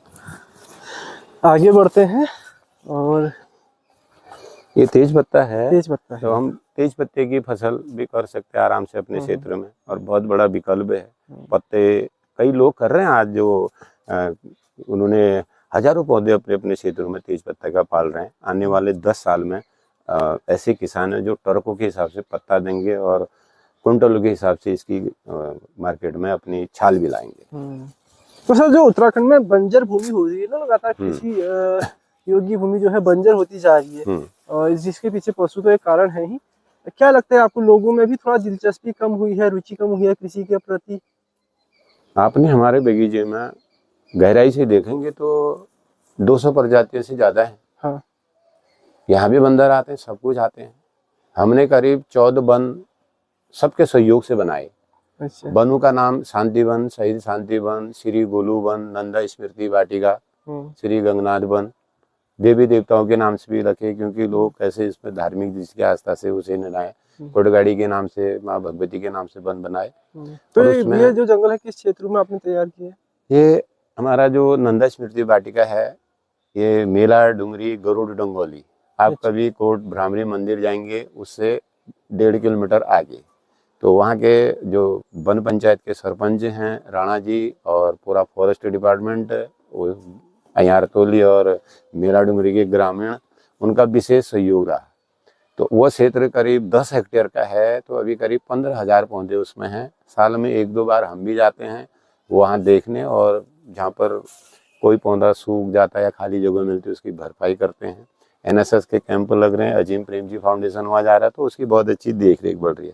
आगे बढ़ते हैं। और ये तेज पत्ता है, तो हम तेज पत्ते की फसल भी कर सकते हैं आराम से अपने क्षेत्र में, और बहुत बड़ा विकल्प है। पत्ते कई लोग कर रहे हैं आज, जो उन्होंने हजारों पौधे अपने अपने क्षेत्रों में तेज पत्ते का पाल रहे हैं। आने वाले 10 साल में ऐसे किसान हैं जो टर्कों के हिसाब से पत्ता देंगे, और कुंटलों के हिसाब से इसकी मार्केट में अपनी छाल भी लाएंगे। तो सर, जो उत्तराखंड में बंजर भूमि हो रही है ना, लगातार कृषि योग्य भूमि जो है बंजर होती जा रही है, और जिसके पीछे पशु तो एक कारण है ही। क्या लगता है आपको, लोगों में भी थोड़ा दिलचस्पी कम हुई है, रुचि कम हुई है कृषि के प्रति? आपने हमारे बगीचे में गहराई से देखेंगे तो 200 प्रजातियों से ज्यादा है। हाँ। यहाँ भी बंदर आते हैं, सब कुछ आते हैं। हमने करीब 14 वन सबके सहयोग से बनाए। अच्छा। वनों का नाम शांति वन, शहीद शांति वन, श्री गोलू वन, नंदा स्मृति वाटिका, श्री गंगनाथ वन। देवी देवताओं के नाम से भी रखे, क्योंकि लोग कैसे इसमें धार्मिक जिसकी आस्था से उसे बनाए। कोटगाड़ी के नाम से, माँ भगवती के नाम से वन बनाए। तो ये जो जंगल है किस क्षेत्र में आपने तैयार किया है? ये हमारा जो नंदा स्मृति वाटिका है, ये मेला डुंगरी गरुड़ डंगोली। आप कभी कोट भ्रामरी मंदिर जाएंगे, उससे 1.5 किलोमीटर आगे, तो वहाँ के जो वन पंचायत के सरपंच हैं राणा जी, और पूरा फॉरेस्ट डिपार्टमेंट, अयारतोली और मेला डुंगरी के ग्रामीण, उनका विशेष सहयोग रहा। तो वह क्षेत्र करीब 10 हेक्टेयर का है, तो अभी करीब 15,000 पौधे उसमें हैं। साल में 1-2 बार हम भी जाते हैं वहाँ देखने, और जहाँ पर कोई पौधा सूख जाता है या खाली जगह मिलती है उसकी भरपाई करते हैं। NSS के कैंप लग रहे हैं, अजीम प्रेम जी फाउंडेशन वहाँ जा रहा है, तो उसकी बहुत अच्छी देख रेख बढ़ रही है।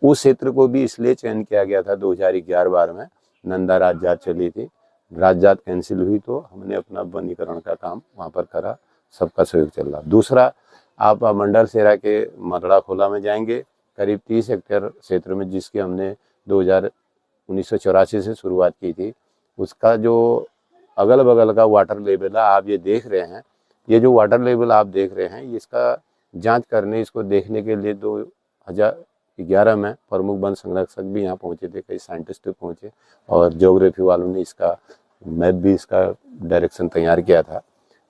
उस क्षेत्र को भी इसलिए चयन किया गया था 2011-12 में, नंदा राजजात चली थी, राजजात कैंसिल हुई, तो हमने अपना वनीकरण का काम वहाँ पर करा, सबका सहयोग चल रहा। दूसरा, आप मंडल सेरा के मरड़ा खोला में जाएंगे, करीब 30 हेक्टेयर क्षेत्र में, जिसकी हमने 1984 से शुरुआत की थी, उसका जो अगल बगल का वाटर लेवल है आप ये देख रहे हैं। ये जो वाटर लेवल आप देख रहे हैं, इसका जांच करने, इसको देखने के लिए 2011 में प्रमुख वन संरक्षक भी यहाँ पहुँचे थे, कई साइंटिस्ट पहुँचे, और ज्योग्राफी वालों ने इसका मैप भी, इसका डायरेक्शन तैयार किया था।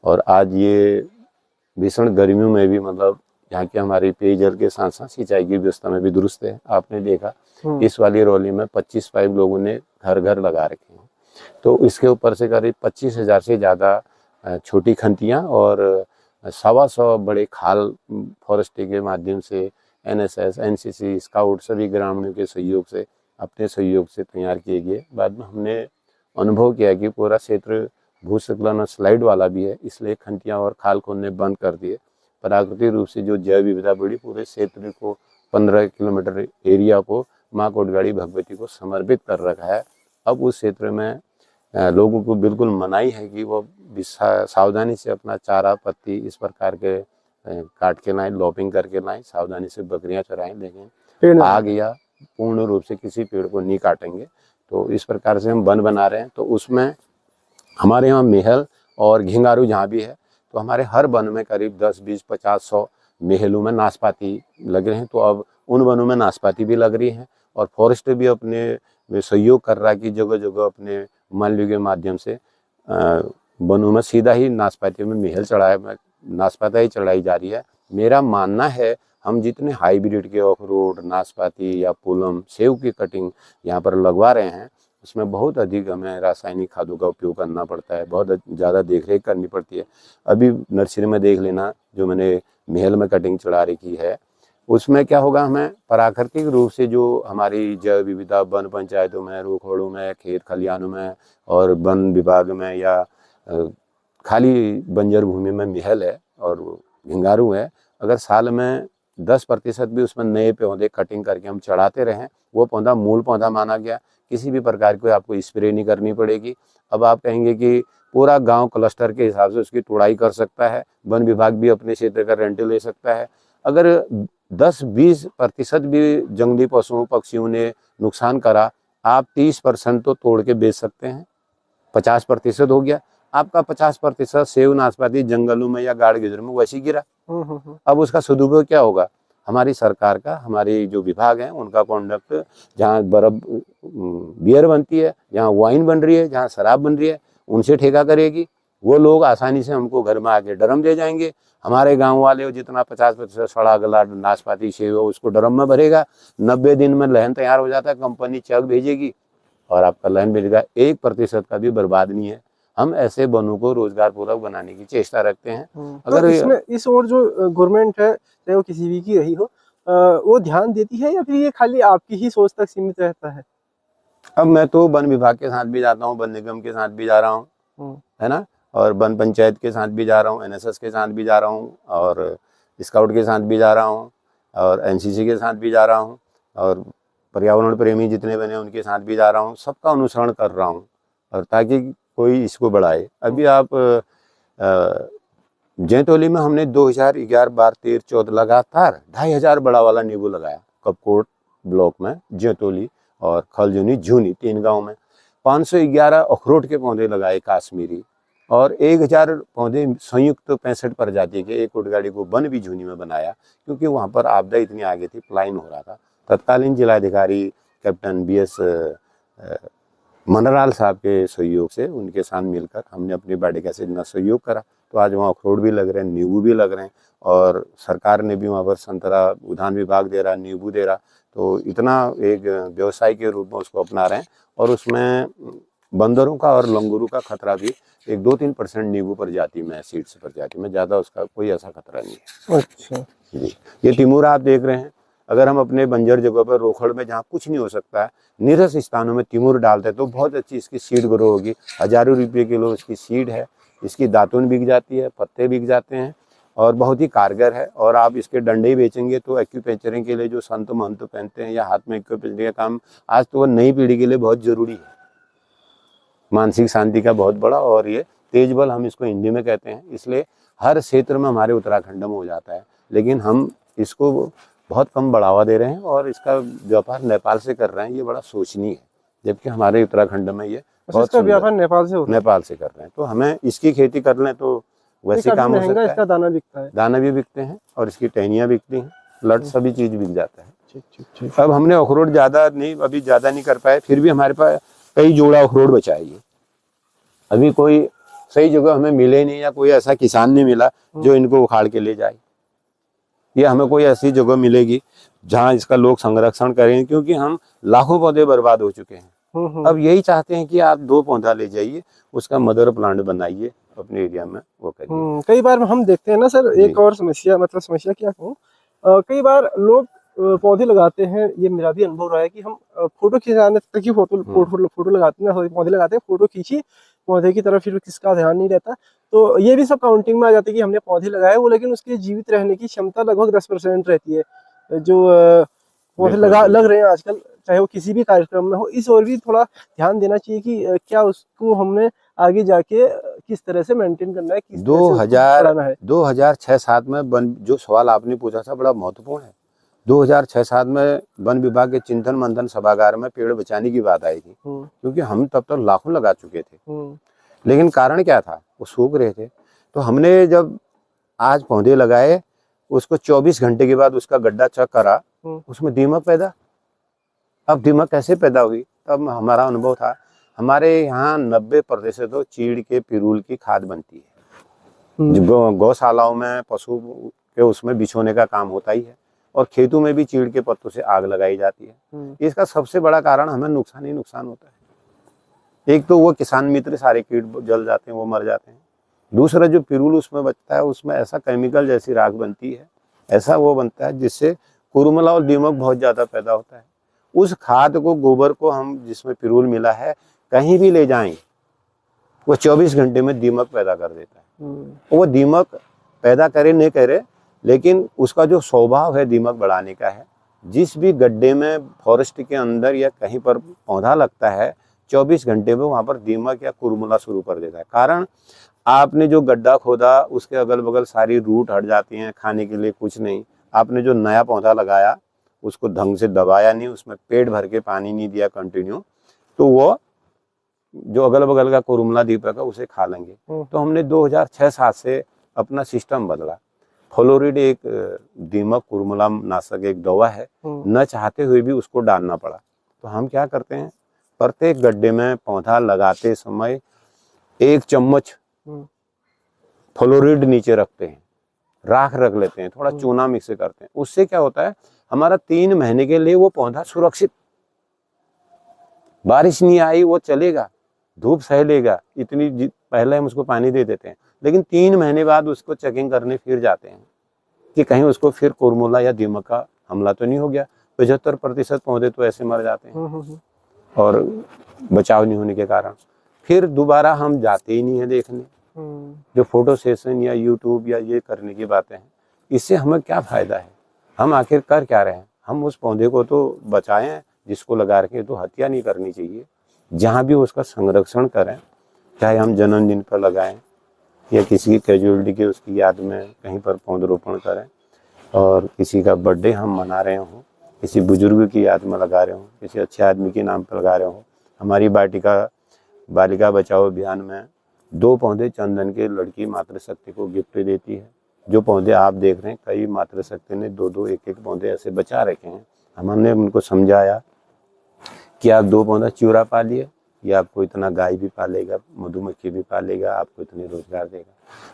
और आज ये भीषण गर्मियों में भी मतलब यहाँ की हमारी पेयजल के साथ साथ सिंचाई की व्यवस्था में भी दुरुस्त है। आपने देखा इस वाली रौली में 25 पाइप लोगों ने घर घर लगा रखे हैं। तो इसके ऊपर से करीब 25,000 से ज़्यादा छोटी खंतियाँ और 125 बड़े खाल फॉरेस्ट्री के माध्यम से NSS, NCC, स्काउट सभी ग्रामीणों के सहयोग से, अपने सहयोग से तैयार किए गए। बाद में हमने अनुभव किया कि पूरा क्षेत्र भूस्खलन और स्लाइड वाला भी है, इसलिए खंतियाँ और खाल खोदने बंद कर दिए। प्राकृतिक रूप से जो जैव विविधता बढ़ी, पूरे क्षेत्र को 15 किलोमीटर एरिया को माँ कोटगाड़ी भगवती को समर्पित कर रखा है। अब उस क्षेत्र में लोगों को बिल्कुल मनाही है कि वो सावधानी से अपना चारा पत्ती इस प्रकार के काट के लाएं, लॉपिंग करके लाएं, सावधानी से बकरियां चराएं, लेकिन आग या पूर्ण रूप से किसी पेड़ को नहीं काटेंगे। तो इस प्रकार से हम वन बना रहे हैं। तो उसमें हमारे यहाँ मेहल और घिंगारू जहाँ भी है, तो हमारे हर वन में करीब 10, 20, 50, 100 मेहलों में नाशपाती लग रहे हैं। तो अब उन वनों में नाशपाती भी लग रही हैं, और फॉरेस्ट भी अपने सहयोग कर रहा है कि जगह जगह अपने माल्यों के माध्यम से वनों में सीधा ही नाशपातियों में मेहल नाशपाती ही चढ़ाई जा रही है। मेरा मानना है, हम जितने हाइब्रिड के अखरोट, नाशपाती या पुलम, सेव की कटिंग यहाँ पर लगवा रहे हैं, उसमें बहुत अधिक हमें रासायनिक खादों का उपयोग करना पड़ता है, बहुत ज़्यादा देखरेख करनी पड़ती है। अभी नर्सरी में देख लेना, जो मैंने महल में कटिंग चढ़ा रखी है, उसमें क्या होगा, हमें प्राकृतिक रूप से जो हमारी जैव विविधता वन पंचायतों में, रोखोड़ों में, खेत खलिहानों में और वन विभाग में या खाली बंजर भूमि में महल है और घिंगारू है, अगर साल में 10% भी उसमें नए पौधे कटिंग करके हम चढ़ाते रहें, वो पौधा मूल पौधा माना गया, किसी भी प्रकार की आपको स्प्रे नहीं करनी पड़ेगी। अब आप कहेंगे कि पूरा गांव क्लस्टर के हिसाब से उसकी तुड़ाई कर सकता है, वन विभाग भी अपने क्षेत्र का रेंट ले सकता है। अगर 10-20% भी जंगली पशुओं पक्षियों ने नुकसान करा, आप 30% तो तोड़ के बेच सकते हैं, 50% हो गया आपका। 50% सेव नाशपाती जंगलों में या गाड़ गिजर में वैसे गिरा। अब उसका सदुपयोग क्या होगा? हमारी सरकार का, हमारी जो विभाग है उनका कॉन्डक्ट, जहाँ बर्फ बियर बनती है, जहाँ वाइन बन रही है, जहाँ शराब बन रही है, उनसे ठेका करेगी। वो लोग आसानी से हमको घर में आके ड्रम दे जाएंगे। हमारे गांव वाले जितना 50% सड़ा गला नाशपाती सेव है उसको ड्रम में भरेगा, 90 दिन में लहन तैयार हो जाता है, कंपनी चेक भेजेगी और आपका लहन मिलेगा। 1% का भी बर्बाद नहीं है। हम ऐसे वनों को रोजगार पूर्वक बनाने की चेष्टा रखते हैं। अगर तो इसमें इस और जो गवर्नमेंट है, चाहे वो किसी भी की रही हो, वो ध्यान देती है या फिर ये खाली आपकी ही सोच तक सीमित रहता है? अब मैं तो वन विभाग के साथ भी जाता हूँ, वन निगम के साथ भी जा रहा हूँ, है ना, और वन पंचायत के साथ भी जा रहा हूँ, NSS के साथ भी जा रहा हूँ, और स्काउट के साथ भी जा रहा हूँ, और NCC के साथ भी जा रहा हूँ, और पर्यावरण प्रेमी जितने बने उनके साथ भी जा रहा हूँ। सबका अनुसरण कर रहा हूँ, और ताकि कोई इसको बढ़ाए। अभी आप जैतोली में हमने 2011, 12, 13, 14 लगातार 2,500 बड़ा वाला नींबू लगाया। कपकोट ब्लॉक में जैतोली और खलजूनी, झूनी 3 गांव में 511 अखरोट के पौधे लगाए काश्मीरी, और 1000 पौधे संयुक्त 65 प्रजाति के एक कोटगाड़ी को वन भी झूनी में बनाया, क्योंकि वहाँ पर आपदा इतनी आगे थी, पलायन हो रहा था। तत्कालीन जिलाधिकारी कैप्टन BS मनराल साहब के सहयोग से, उनके साथ मिलकर हमने अपनी बाड़ी का इतना सहयोग करा, तो आज वहाँ अखरोट भी लग रहे हैं, नींबू भी लग रहे हैं, और सरकार ने भी वहाँ पर संतरा, उद्यान विभाग दे रहा, नींबू दे रहा। तो इतना एक व्यवसाय के रूप में उसको अपना रहे हैं, और उसमें बंदरों का और लंगूरों का खतरा भी 1-2-3% नींबू प्रजाति में, सीड्स प्रजाति में, ज़्यादा उसका कोई ऐसा खतरा नहीं है। अच्छा जी, ये तिमूरा आप देख रहे हैं। अगर हम अपने बंजर जगह पर, रोखड़ में जहाँ कुछ नहीं हो सकता है, निरस स्थानों में तिमूर डालते हैं तो बहुत अच्छी इसकी सीड ग्रो होगी। हज़ारों रुपये किलो इसकी सीड है, इसकी दातुन बिक जाती है, पत्ते बिक जाते हैं, और बहुत ही कारगर है। और आप इसके डंडे ही बेचेंगे तो एक्यूपंक्चरिंग के लिए जो संत महंत पहनते हैं या हाथ में एक्यूपंक्चरिंग का काम, आज तो वह नई पीढ़ी के लिए बहुत जरूरी है, मानसिक शांति का बहुत बड़ा। और ये तेज बल हम इसको हिंदी में कहते हैं, इसलिए हर क्षेत्र में हमारे उत्तराखंड में हो जाता है, लेकिन हम इसको बहुत कम बढ़ावा दे रहे हैं और इसका व्यापार नेपाल से कर रहे हैं। ये बड़ा शोचनीय है, जबकि हमारे उत्तराखंड में ये बहुत इसका सुंदर व्यापार नेपाल से होता है? नेपाल से कर रहे हैं। तो हमें इसकी खेती कर लें तो ये वैसे काफी काम हो महंगा सकता इसका है। दाना बिकता है? दाना भी बिकते हैं और इसकी टहनियाँ बिकती हैं, लट सभी चीज बिक जाता है। ठीक ठीक ठीक। अब हमने अखरोट ज्यादा नहीं, अभी ज्यादा नहीं कर पाए, फिर भी हमारे पास कई जोड़ा अखरोट बचा है। ये अभी कोई सही जगह हमें मिले नहीं, या कोई ऐसा किसान नहीं मिला जो इनको उखाड़ के ले जाए। ये हमें कोई ऐसी जगह मिलेगी जहाँ इसका लोग संरक्षण करेंगे, क्योंकि हम लाखों पौधे बर्बाद हो चुके हैं। अब यही चाहते हैं कि आप 2 पौधा ले जाइए, उसका मदर प्लांट बनाइए अपने एरिया में, वो करिए। कई बार हम देखते हैं ना सर, एक और समस्या, मतलब समस्या क्या कहूँ, कई बार लोग पौधे लगाते हैं, ये मेरा भी अनुभव रहा है कि हम फोटो खिंचाने तक ही फोटो लगाते हैं, पौधे लगाते हैं, फोटो खींची पौधे की तरफ, फिर किसका ध्यान नहीं रहता। तो ये भी सब काउंटिंग में आ जाता है कि हमने पौधे लगाए वो, लेकिन उसके जीवित रहने की क्षमता लगभग 10% रहती है। जो पौधे लग रहे हैं आजकल, चाहे वो किसी भी कार्यक्रम में हो, इस ओर भी थोड़ा ध्यान देना चाहिए कि क्या उसको हमने आगे जाके किस तरह से मेंटेन करना है, किस तरह से उसको बढ़ाना है। 2006-07 में वन, जो सवाल आपने पूछा था बड़ा महत्वपूर्ण है। 2006-07 में वन विभाग के चिंतन मंथन सभागार में पेड़ बचाने की बात आई थी, क्योंकि हम तब तक लाखों लगा चुके थे, लेकिन कारण क्या था, वो सूख रहे थे। तो हमने जब आज पौधे लगाए, उसको 24 घंटे के बाद उसका गड्ढा चेक करा, उसमें दीमक पैदा। अब दीमक कैसे पैदा हुई, तब हमारा अनुभव था, हमारे यहाँ 90% तो चीड़ के पिरूल की खाद बनती है। गौशालाओं में पशु के उसमें बिछोने का काम होता ही है, और खेतों में भी चीड़ के पत्तों से आग लगाई जाती है। इसका सबसे बड़ा कारण हमें नुकसान ही नुकसान होता है। एक तो वो किसान मित्र सारे कीट जल जाते हैं, वो मर जाते हैं। दूसरा जो पिरूल उसमें बचता है, उसमें ऐसा केमिकल जैसी राख बनती है, ऐसा वो बनता है जिससे कुरुमला और दीमक बहुत ज्यादा पैदा होता है। उस खाद को, गोबर को हम जिसमें पिरूल मिला है, कहीं भी ले जाएं, वो 24 घंटे में दीमक पैदा कर देता है। वो दीमक पैदा करे नहीं करे, लेकिन उसका जो स्वभाव है दीमक बढ़ाने का है। जिस भी गड्ढे में फॉरेस्ट के अंदर या कहीं पर पौधा लगता है, 24 घंटे में वहां पर दीमक या कुरुमुला शुरू कर देता है। कारण, आपने जो गड्ढा खोदा उसके अगल बगल सारी रूट हट जाती हैं, खाने के लिए कुछ नहीं। आपने जो नया पौधा लगाया उसको ढंग से दबाया नहीं, उसमें पेट भर के पानी नहीं दिया कंटिन्यू, तो वो जो अगल बगल का कुरुमुला दीपक है उसे खा लेंगे। तो हमने 2006-07 से अपना सिस्टम बदला। फ्लोरिड एक दीमक कुरुमुला नाशक एक दवा है, न चाहते हुए भी उसको डालना पड़ा। तो हम क्या करते हैं, प्रत्येक गड्ढे में पौधा लगाते समय 1 चम्मच फ्लोरिड नीचे रखते हैं, राख रख लेते हैं, थोड़ा चूना मिक्स करते हैं। उससे क्या होता है, हमारा 3 महीने के लिए वो पौधा सुरक्षित, बारिश नहीं आई वो चलेगा, धूप सह लेगा, इतनी पहले हम उसको पानी दे देते हैं, लेकिन 3 महीने बाद उसको चेकिंग करने फिर जाते हैं कि कहीं उसको फिर कुरुमुला या दीमक का हमला तो नहीं हो गया। 75% पौधे तो ऐसे मर जाते हैं और बचाव नहीं होने के कारण। फिर दोबारा हम जाते ही नहीं है देखने। जो फोटो सेशन या यूट्यूब या ये करने की बातें हैं, इससे हमें क्या फायदा है, हम आखिर कर क्या रहे हैं। हम उस पौधे को तो बचाएं जिसको लगा रखे, तो हत्या नहीं करनी चाहिए। जहाँ भी उसका संरक्षण करें, चाहे हम जन्मदिन पर लगाएं या किसी की कैजुअलिटी की उसकी याद में कहीं पर पौधरोपण करें, और किसी का बर्थडे हम मना रहे हों, किसी बुजुर्ग की याद में लगा रहे हों, किसी अच्छे आदमी के नाम पर लगा रहे हों। हमारी बालिका बचाओ अभियान में 2 पौधे चंदन के लड़की मातृशक्ति को गिफ्ट देती है। जो पौधे आप देख रहे हैं, कई मातृशक्ति ने 2-2, 1-1 पौधे ऐसे बचा रखे हैं। हमने उनको समझाया कि आप 2 पौधा चूरा पालिए, ये आपको इतना गाय भी पालेगा, मधुमक्खी भी पालेगा, आपको इतने रोजगार देगा।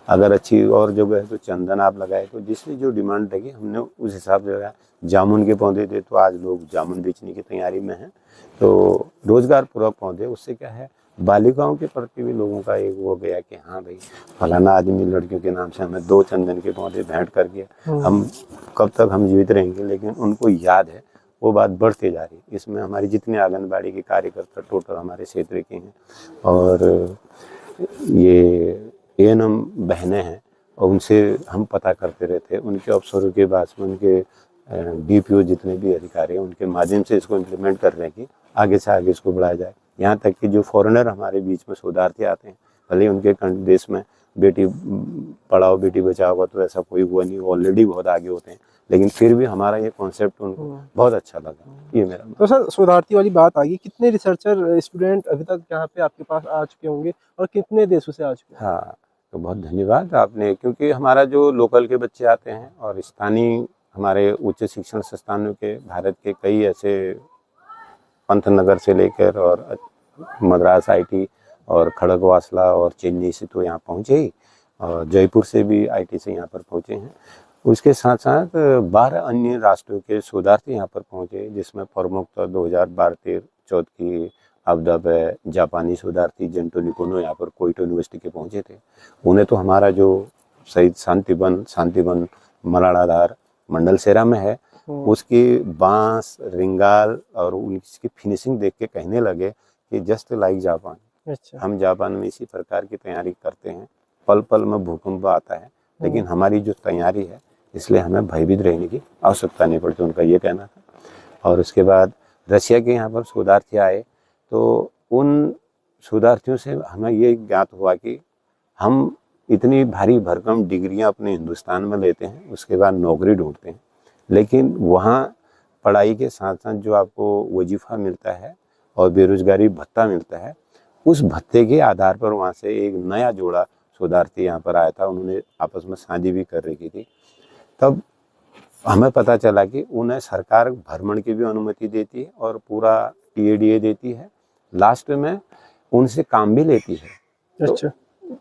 अगर अच्छी और जगह है तो चंदन आप लगाए। तो जिससे जो डिमांड लगी हमने उस हिसाब से लगाया। जामुन के पौधे थे तो आज लोग जामुन बेचने की तैयारी में हैं। तो रोजगार पूर्वक पौधे, उससे क्या है, बालिकाओं के प्रति भी लोगों का एक वो गया कि हाँ भाई फलाना आदमी लड़कियों के नाम से हमें 2 चंदन के पौधे भेंट कर गया। हम कब तक हम जीवित रहेंगे, लेकिन उनको याद है, वो बात बढ़ती जा रही है। इसमें हमारी जितने आंगनबाड़ी के कार्यकर्ता टोटल हमारे क्षेत्र के हैं, और ये ANM बहनें हैं, और उनसे हम पता करते रहते हैं। उनके अफसरों के बाद में उनके DPO जितने भी अधिकारी हैं, उनके माध्यम से इसको इम्प्लीमेंट कर रहे हैं कि आगे से आगे इसको बढ़ाया जाए। यहाँ तक कि जो फॉरेनर हमारे बीच में शोधार्थी आते हैं, भले उनके देश में बेटी पढ़ाओ बेटी बचाओ का तो ऐसा कोई हुआ नहीं, ऑलरेडी बहुत आगे होते हैं, लेकिन फिर भी हमारा ये कॉन्सेप्ट उनको बहुत अच्छा लगा, ये मेरा तो सर शोधार्थी वाली बात आ गई, कितने रिसर्चर स्टूडेंट अभी तक यहाँ पे आपके पास आ चुके होंगे और कितने देशों से आ चुके हैं? हाँ, तो बहुत धन्यवाद आपने, क्योंकि हमारा जो लोकल के बच्चे आते हैं और स्थानीय हमारे उच्च शिक्षण संस्थानों के भारत के कई ऐसे पंतनगर से लेकर और मद्रास आईटी और खड़गवासला और चेन्नई से तो यहाँ पहुँचे ही, और जयपुर से भी आईटी से यहाँ पर पहुँचे हैं। उसके साथ साथ 12 अन्य राष्ट्रों के शोधार्थी यहाँ पर पहुँचे, जिसमें प्रमुखतः 2012-13-14 की आपदा पे जापानी शोधार्थी जेंटो निकोनो यहाँ पर कोइटो यूनिवर्सिटी के पहुँचे थे। उन्हें तो हमारा जो शहीद शांतिवन मलाड़ाधार मंडलसेरा में है, उसकी बांस रिंगाल और उसकी फिनिशिंग देख के कहने लगे कि जस्ट लाइक जापान। अच्छा। हम जापान में इसी प्रकार की तैयारी करते हैं, पल पल में भूकंप आता है, लेकिन हमारी जो तैयारी है इसलिए हमें भयभीत रहने की आवश्यकता नहीं पड़ती, उनका ये कहना था। और उसके बाद रशिया के यहाँ पर शोधार्थी आए, तो उन शोधार्थियों से हमें ये ज्ञात हुआ कि हम इतनी भारी भरकम डिग्रियां अपने हिंदुस्तान में लेते हैं, उसके बाद नौकरी ढूंढते हैं, लेकिन वहाँ पढ़ाई के साथ साथ जो आपको वजीफ़ा मिलता है और बेरोजगारी भत्ता मिलता है, उस भत्ते के आधार पर वहाँ से एक नया जोड़ा शोधार्थी यहाँ पर आया था, उन्होंने आपस में शादी भी कर रखी थी। तब हमें पता चला कि उन्हें सरकार भ्रमण की भी अनुमति देती है और पूरा टीएडीए देती है, लास्ट में उनसे काम भी लेती है। अच्छा।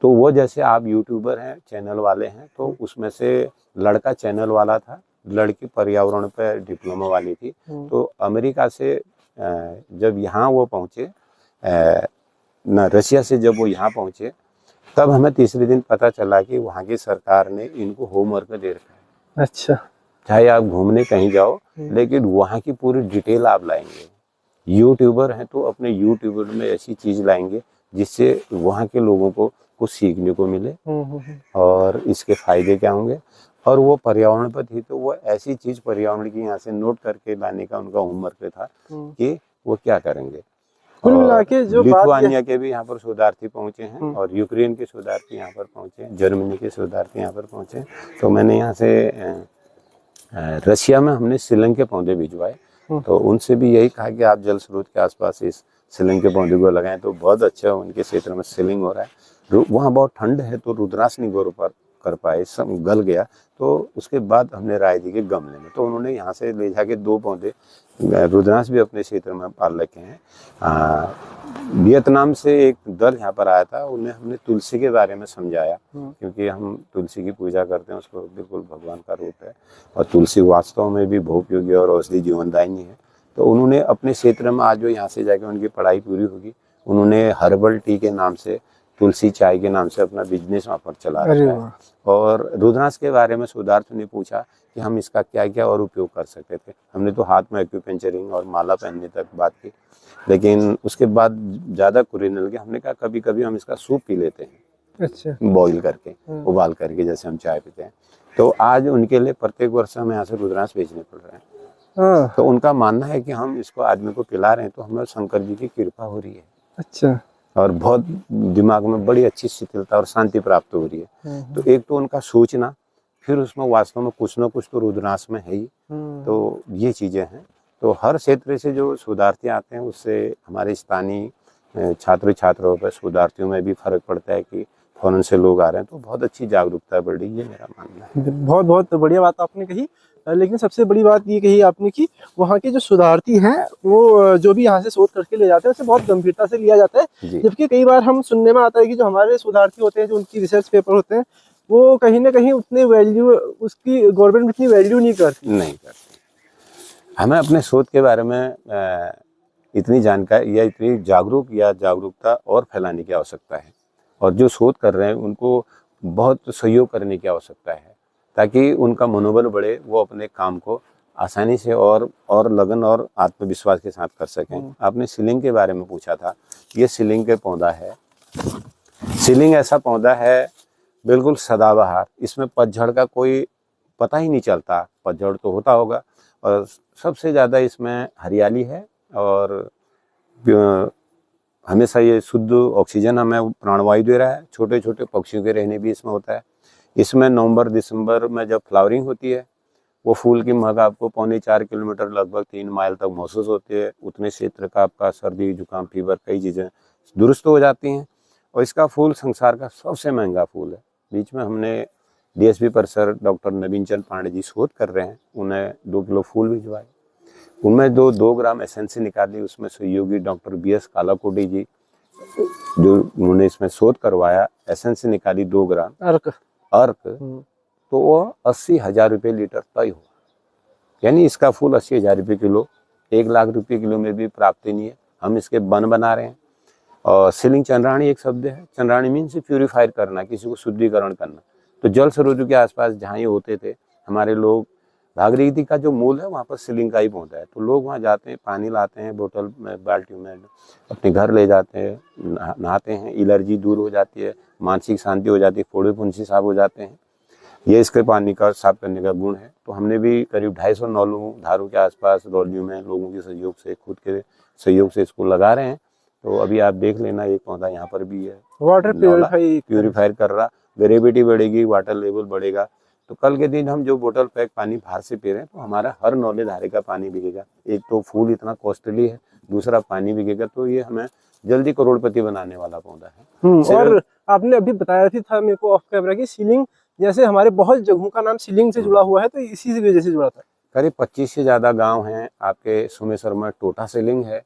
तो वो जैसे आप यूट्यूबर हैं, चैनल वाले हैं, तो उसमें से लड़का चैनल वाला था, लड़की पर्यावरण पर डिप्लोमा वाली थी। तो अमेरिका से जब यहाँ वो पहुँचे, न रशिया से जब वो यहाँ पहुँचे, तब हमें तीसरे दिन पता चला कि वहाँ की सरकार ने इनको होमवर्क दे रखा है। अच्छा। चाहे आप घूमने कहीं जाओ, लेकिन वहाँ की पूरी डिटेल आप लाएंगे। यूट्यूबर हैं तो अपने यूट्यूबर में ऐसी चीज़ लाएंगे जिससे वहाँ के लोगों को कुछ सीखने को मिले और इसके फायदे क्या होंगे। और वो पर्यावरण पर थी, तो वो ऐसी चीज़ पर्यावरण की यहाँ से नोट करके लाने का उनका होमवर्क था कि वो क्या करेंगे। कुल मिला के जो लिथुआनिया के भी यहाँ पर शोधार्थी पहुँचे हैं और यूक्रेन के शोधार्थी यहाँ पर पहुँचे, जर्मनी के शोधार्थी यहाँ पर पहुँचे। तो मैंने यहाँ से रशिया में हमने शिलंग के पौधे भिजवाए, तो उनसे भी यही कहा कि आप जल स्रोत के आसपास इस शिलंग के पौधे को लगाएं, तो बहुत अच्छा उनके क्षेत्र में शिलिंग हो रहा है। वहाँ बहुत ठंड है तो रुद्राक्ष नहीं ग्रो कर पाए, सब गल गया। तो उसके बाद हमने राय दी कि गमले में, तो उन्होंने यहाँ से ले जाके 2 पौधे रुद्राक्ष भी अपने क्षेत्र में पाल रखे हैं। वियतनाम से एक दल यहाँ पर आया था, उन्हें हमने तुलसी के बारे में समझाया, क्योंकि हम तुलसी की पूजा करते हैं, उसको बिल्कुल भगवान का रूप है और तुलसी वास्तव में भी बहुपयोगी और औषधि जीवनदायिनी है। तो उन्होंने अपने क्षेत्र में आज जो यहाँ से जाके उनकी पढ़ाई पूरी होगी, उन्होंने हर्बल टी के नाम से, तुलसी चाय के नाम से अपना बिजनेस वहाँ पर चला रखा है। और रुद्राक्ष के बारे में शोधार्थियों ने पूछा कि हम इसका क्या क्या और उपयोग कर सकते थे। हमने तो हाथ में एक्यूपेंचरिंग और माला पहनने तक बात की, लेकिन उसके बाद ज़्यादा कुरिनल के हमने कहा कभी कभी हम इसका सूप पी लेते हैं। अच्छा। बॉईल करके, उबाल करके, जैसे हम चाय पीते हैं। तो आज उनके लिए प्रत्येक वर्ष हमें यहाँ से रुद्राक्ष बेचने पड़ रहे हैं। तो उनका मानना है कि हम इसको आदमी को पिला रहे हैं तो हमें शंकर जी की कृपा हो रही है। अच्छा। और बहुत दिमाग में बड़ी अच्छी शिथिलता और शांति प्राप्त हो रही है। तो एक तो उनका सोचना, फिर उसमें वास्तव में कुछ ना कुछ तो रुद्राक्ष में है ही। तो ये चीज़ें हैं। तो हर क्षेत्र से जो शोधार्थी आते हैं, उससे हमारे स्थानीय छात्र छात्राओं पर, शोधार्थियों में भी फर्क पड़ता है कि फॉरेन से लोग आ रहे हैं, तो बहुत अच्छी जागरूकता बढ़ रही है, मेरा मानना है। बहुत बहुत बढ़िया बात आपने कही, लेकिन सबसे बड़ी बात ये कही आपने कि वहाँ के जो शोधार्थी हैं वो जो भी यहाँ से शोध करके ले जाते हैं उसे बहुत गंभीरता से लिया जाता है। जबकि कई बार हम सुनने में आता है कि जो हमारे शोधार्थी होते हैं, जो उनकी रिसर्च पेपर होते हैं, वो कहीं ना कहीं उतने वैल्यू, उसकी गवर्नमेंट इतनी वैल्यू नहीं करती। हमें अपने शोध के बारे में इतनी जानकारी या इतनी जागरूकता और फैलाने की आवश्यकता है, और जो शोध कर रहे हैं उनको बहुत सहयोग करने की आवश्यकता है, ताकि उनका मनोबल बढ़े, वो अपने काम को आसानी से और लगन और आत्मविश्वास के साथ कर सकें। आपने शिलिंग के बारे में पूछा था, ये शिलिंग के पौधा है। शिलिंग ऐसा पौधा है बिल्कुल सदाबहार, इसमें पतझड़ का कोई पता ही नहीं चलता। पतझड़ तो होता होगा, और सबसे ज़्यादा इसमें हरियाली है और हमेशा ये शुद्ध ऑक्सीजन हमें प्राणवायु दे रहा है। छोटे छोटे पक्षियों के रहने भी इसमें होता है। इसमें नवंबर दिसंबर में जब फ्लावरिंग होती है, वो फूल की महक आपको 3.25 किलोमीटर लगभग 3 माइल तक महसूस होती है। उतने क्षेत्र का आपका सर्दी जुकाम फीवर कई चीज़ें दुरुस्त हो जाती हैं। और इसका फूल संसार का सबसे महंगा फूल है। बीच में हमने डीएसपी परिसर डॉक्टर नवीन चंद पांडे जी शोध कर रहे हैं, उन्हें 2 किलो फूल भिजवाए, उनमें 2 ग्राम एसेंसी निकाली। उसमें सहयोगी डॉक्टर BS कालाकोटी जी, जो उन्होंने इसमें शोध करवाया, एसेंसी निकाली 2 ग्राम अर्क, तो वो 80,000 रुपये लीटर तय हुआ। यानी इसका फूल 80,000 रुपये किलो, 1 लाख रुपये किलो में भी प्राप्ति नहीं है। हम इसके बन बना रहे हैं। और सीलिंग चंद्राणी एक शब्द है। चंद्राणी मीन से प्यूरिफायर करना, किसी को शुद्धिकरण करना। तो जल स्रोतों के आसपास जहाँ ये होते थे, हमारे लोग भागीरथी का जो मूल है वहाँ पर सीलिंग का ही पौधा है। तो लोग वहाँ जाते हैं, पानी लाते हैं बोतल में, बाल्टी में, अपने घर ले जाते हैं, नहाते हैं, एलर्जी दूर हो जाती है, मानसिक शांति हो जाती है, फोड़े फुंसी साफ हो जाते हैं। ये इसके पानी का साफ करने का गुण है। तो हमने भी करीब 250 नौलों धारों के आसपास रौलियों में लोगों के सहयोग से, खुद के सहयोग से इसको लगा रहे हैं। तो अभी आप देख लेना, एक पौधा यहाँ पर भी है, वाटर प्यूरिफायर कर रहा। ग्रेविटी बढ़ेगी, वाटर लेवल बढ़ेगा। तो कल के दिन हम जो बोतल पैक पानी बाहर से पी रहे हैं, तो हमारा हर नौले धारे का पानी बिकेगा। एक तो फूल इतना कॉस्टली है, दूसरा पानी बिकेगा। तो ये हमें जल्दी करोड़पति बनाने वाला पौधा है। और आपने अभी बताया था मेरे को ऑफ कैमरा की, सीलिंग जैसे हमारे बहुत जगहों का नाम सीलिंग से जुड़ा हुआ है, तो इसी वजह से जुड़ा था। करीब 25 से ज़्यादा गांव हैं। आपके सोमेश्वर में टोटा सीलिंग है,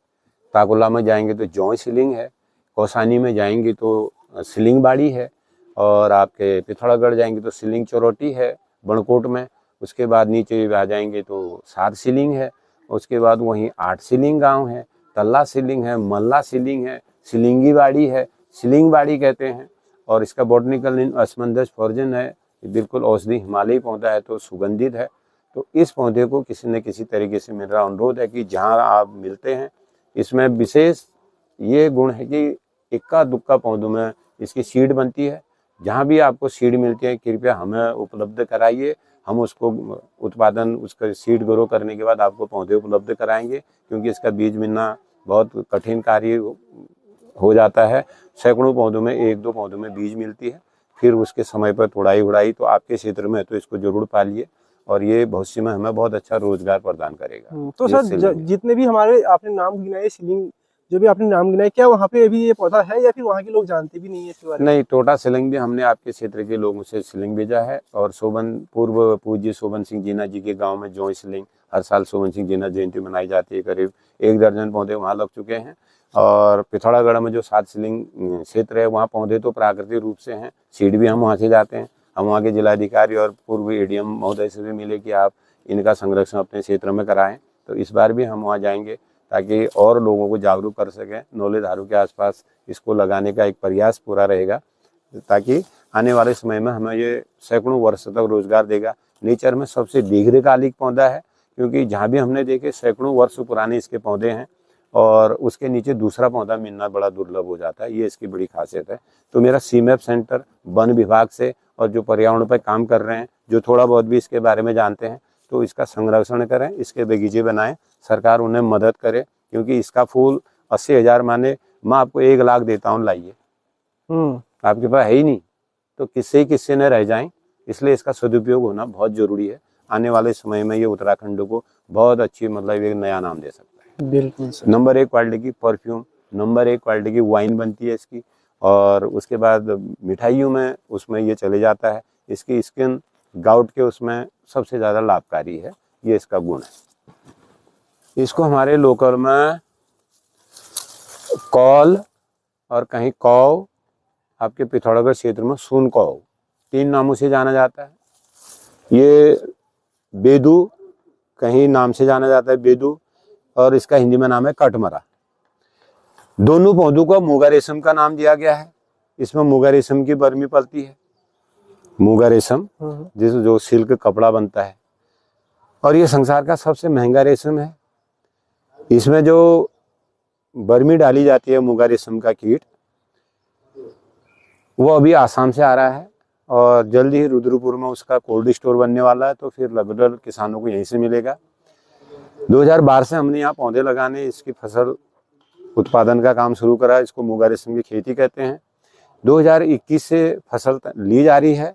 ताकुला में जाएंगे तो जौई सीलिंग है, कौसानी में जाएंगे तो सीलिंग बाड़ी है, और आपके पिथौरागढ़ जाएंगे तो सीलिंग चौरोटी है बनकोट में। उसके बाद नीचे आ जाएंगे तो 7 सीलिंग है। उसके बाद वहीं 8 सीलिंग गांव है, तल्ला सीलिंग है, मल्ला सीलिंग है, सीलिंगी बाड़ी है, सीलिंग बाड़ी कहते हैं। और इसका बॉटनिकल नेम असमंजस फॉर्जन है। बिल्कुल औषधि हिमालयी पौधा है, तो सुगंधित है। तो इस पौधे को किसी न किसी तरीके से मेरा अनुरोध है कि जहाँ आप मिलते हैं, इसमें विशेष ये गुण है कि इक्का दुक्का पौधों में इसकी सीड बनती है। जहाँ भी आपको सीड मिलती है, कृपया हमें उपलब्ध कराइए। हम उसको उत्पादन, उसका सीड ग्रो करने के बाद आपको पौधे उपलब्ध कराएंगे, क्योंकि इसका बीज मिलना बहुत कठिन कार्य हो जाता है। सैकड़ों पौधों में 1-2 पौधों में बीज मिलती है। फिर उसके समय पर तोड़ाई उड़ाई, तो आपके क्षेत्र में है तो इसको जरूर पालिए, और ये भविष्य में हमें बहुत अच्छा रोजगार प्रदान करेगा। तो सर, जितने भी हमारे आपने नाम गिनाए, सीलिंग जो भी आपने नाम गिनाए, क्या वहाँ पे अभी ये पौधा है, या फिर वहाँ के लोग जानते भी नहीं है इसके बारे में? नहीं, टोटा सीलिंग भी हमने आपके क्षेत्र के लोगों से सीलिंग भेजा है। और पूर्व पूज्य शोभन सिंह जीना जी के गांव में जौई सीलिंग, हर साल शोभन सिंह जीना जयंती मनाई जाती है। करीब 1 दर्जन पौधे वहाँ लग चुके हैं। और पिथौरागढ़ में जो 7 सीलिंग क्षेत्र है, वहाँ पौधे तो प्राकृतिक रूप से हैं, सीड भी हम वहाँ से जाते हैं। हम वहाँ के जिलाधिकारी और पूर्व ADM महोदय से भी मिले कि आप इनका संरक्षण अपने क्षेत्र में कराएं। तो इस बार भी हम वहाँ जाएंगे, ताकि और लोगों को जागरूक कर सकें। नौले धारों के आसपास इसको लगाने का एक प्रयास पूरा रहेगा, ताकि आने वाले समय में हमें ये सैकड़ों वर्ष तक रोजगार देगा। नेचर में सबसे दीर्घकालिक पौधा है, क्योंकि जहाँ भी हमने देखे सैकड़ों वर्ष पुराने इसके पौधे हैं, और उसके नीचे दूसरा पौधा मिलना बड़ा दुर्लभ हो जाता है। ये इसकी बड़ी खासियत है। तो मेरा CMAP सेंटर वन विभाग से, और जो पर्यावरण पर काम कर रहे हैं, जो थोड़ा बहुत भी इसके बारे में जानते हैं, तो इसका संरक्षण करें, इसके बगीचे बनाएं, सरकार उन्हें मदद करे। क्योंकि इसका फूल 80,000 माने, मैं आपको 1 लाख देता हूँ, लाइए। आपके पास है ही नहीं, तो किससे न रह जाएं। इसलिए इसका सदुपयोग होना बहुत जरूरी है। आने वाले समय में ये उत्तराखंड को बहुत अच्छी, मतलब एक नया नाम दे सकता है। बिल्कुल सर। नंबर 1 क्वालिटी की परफ्यूम, नंबर 1 क्वालिटी की वाइन बनती है इसकी। और उसके बाद मिठाइयों में उसमें ये चले जाता है। इसकी स्किन गाउट के उसमें सबसे ज़्यादा लाभकारी है। ये इसका गुण है। इसको हमारे लोकल में कौल, और कहीं कौ, आपके पिथौरागढ़ क्षेत्र में सुन कौ, 3 नामों से जाना जाता है। ये बेदू कहीं नाम से जाना जाता है, बेदू, और इसका हिंदी में नाम है कटमरा। दोनों पौधों को मूंगा रेशम का नाम दिया गया है। इसमें मूंगा रेशम की बर्मी पलती है, मूंगा रेशम, जो सिल्क कपड़ा बनता है। और ये संसार का सबसे महंगा रेशम है। इसमें जो बर्मी डाली जाती है मूंगा रेशम का कीट, वो अभी आसाम से आ रहा है, और जल्द ही रुद्रपुर में उसका कोल्ड स्टोर बनने वाला है। तो फिर लगभग किसानों को यहीं से मिलेगा। 2012 से हमने यहाँ पौधे लगाने, इसकी फसल उत्पादन का काम शुरू करा। इसको मुगा रेशम की खेती कहते हैं। 2021 से फसल ली जा रही है,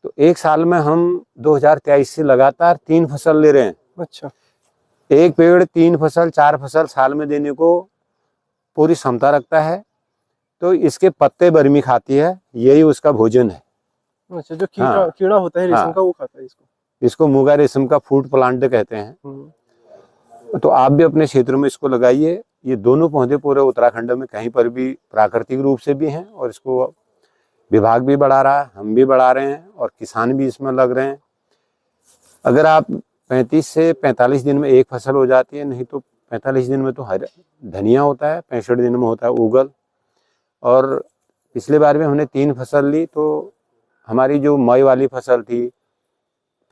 तो एक साल में हम 2023 से लगातार 3 फसल ले रहे हैं। अच्छा, एक पेड़ 3 फसल 4 फसल साल में देने को पूरी क्षमता रखता है। तो इसके पत्ते बर्मी खाती है, यही उसका भोजन है। अच्छा, जो कीड़ा होता है रेशम का, वो खाता है इसको। इसको मुगा रेशम का फूड प्लांट कहते हैं। तो आप भी अपने क्षेत्र में इसको लगाइए। ये दोनों पौधे पूरे उत्तराखंड में कहीं पर भी प्राकृतिक रूप से भी हैं, और इसको विभाग भी बढ़ा रहा है, हम भी बढ़ा रहे हैं, और किसान भी इसमें लग रहे हैं। अगर आप 35 से 45 दिन में एक फसल हो जाती है, नहीं तो 45 दिन में तो हर धनिया होता है, 65 दिन में होता है उगल। और पिछले बार में हमने 3 फसल ली, तो हमारी जो मई वाली फसल थी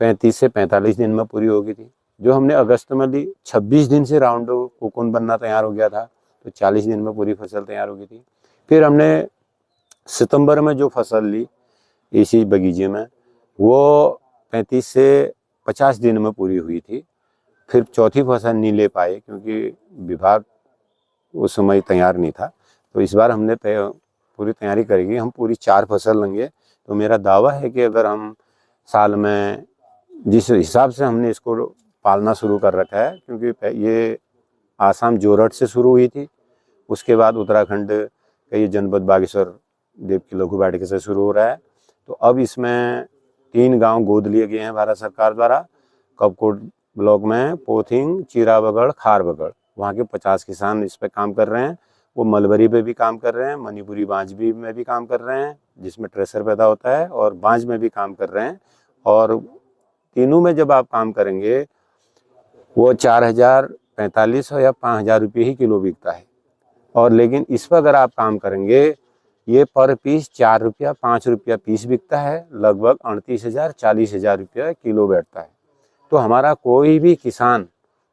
35 से 45 दिन में पूरी हो गई थी। जो हमने अगस्त में ली 26 दिन से राउंड कोकून बनना तैयार हो गया था, तो 40 दिन में पूरी फसल तैयार हो गई थी। फिर हमने सितंबर में जो फसल ली इसी बगीचे में, वो 35 से 50 दिन में पूरी हुई थी। फिर चौथी फसल नहीं ले पाए क्योंकि विभाग उस समय तैयार नहीं था। तो इस बार हमने पूरी तैयारी करेगी, हम पूरी 4 फसल लेंगे। तो मेरा दावा है कि अगर हम साल में जिस हिसाब से हमने इसको पालना शुरू कर रखा है, क्योंकि ये आसाम जोरहट से शुरू हुई थी, उसके बाद उत्तराखंड का ये जनपद बागेश्वर देव की लघु वाटिका से शुरू हो रहा है। तो अब इसमें 3 गांव गोद लिए गए हैं भारत सरकार द्वारा। कपकोट ब्लॉक में पोथिंग, चिराबगढ़, खारबगढ़, वहाँ के 50 किसान इस पे काम कर रहे हैं। वो मलबरी पे भी काम कर रहे हैं, मणिपुरी बांझ में भी काम कर रहे हैं जिसमें ट्रेसर पैदा होता है, और बांझ में भी काम कर रहे हैं। और तीनों में जब आप काम करेंगे वो 4045 या 5000 रुपये ही किलो बिकता है। और लेकिन इस पर अगर आप काम करेंगे, ये पर पीस 4 रुपया 5 रुपया पीस बिकता है, लगभग 38,000 40,000 रुपया किलो बैठता है। तो हमारा कोई भी किसान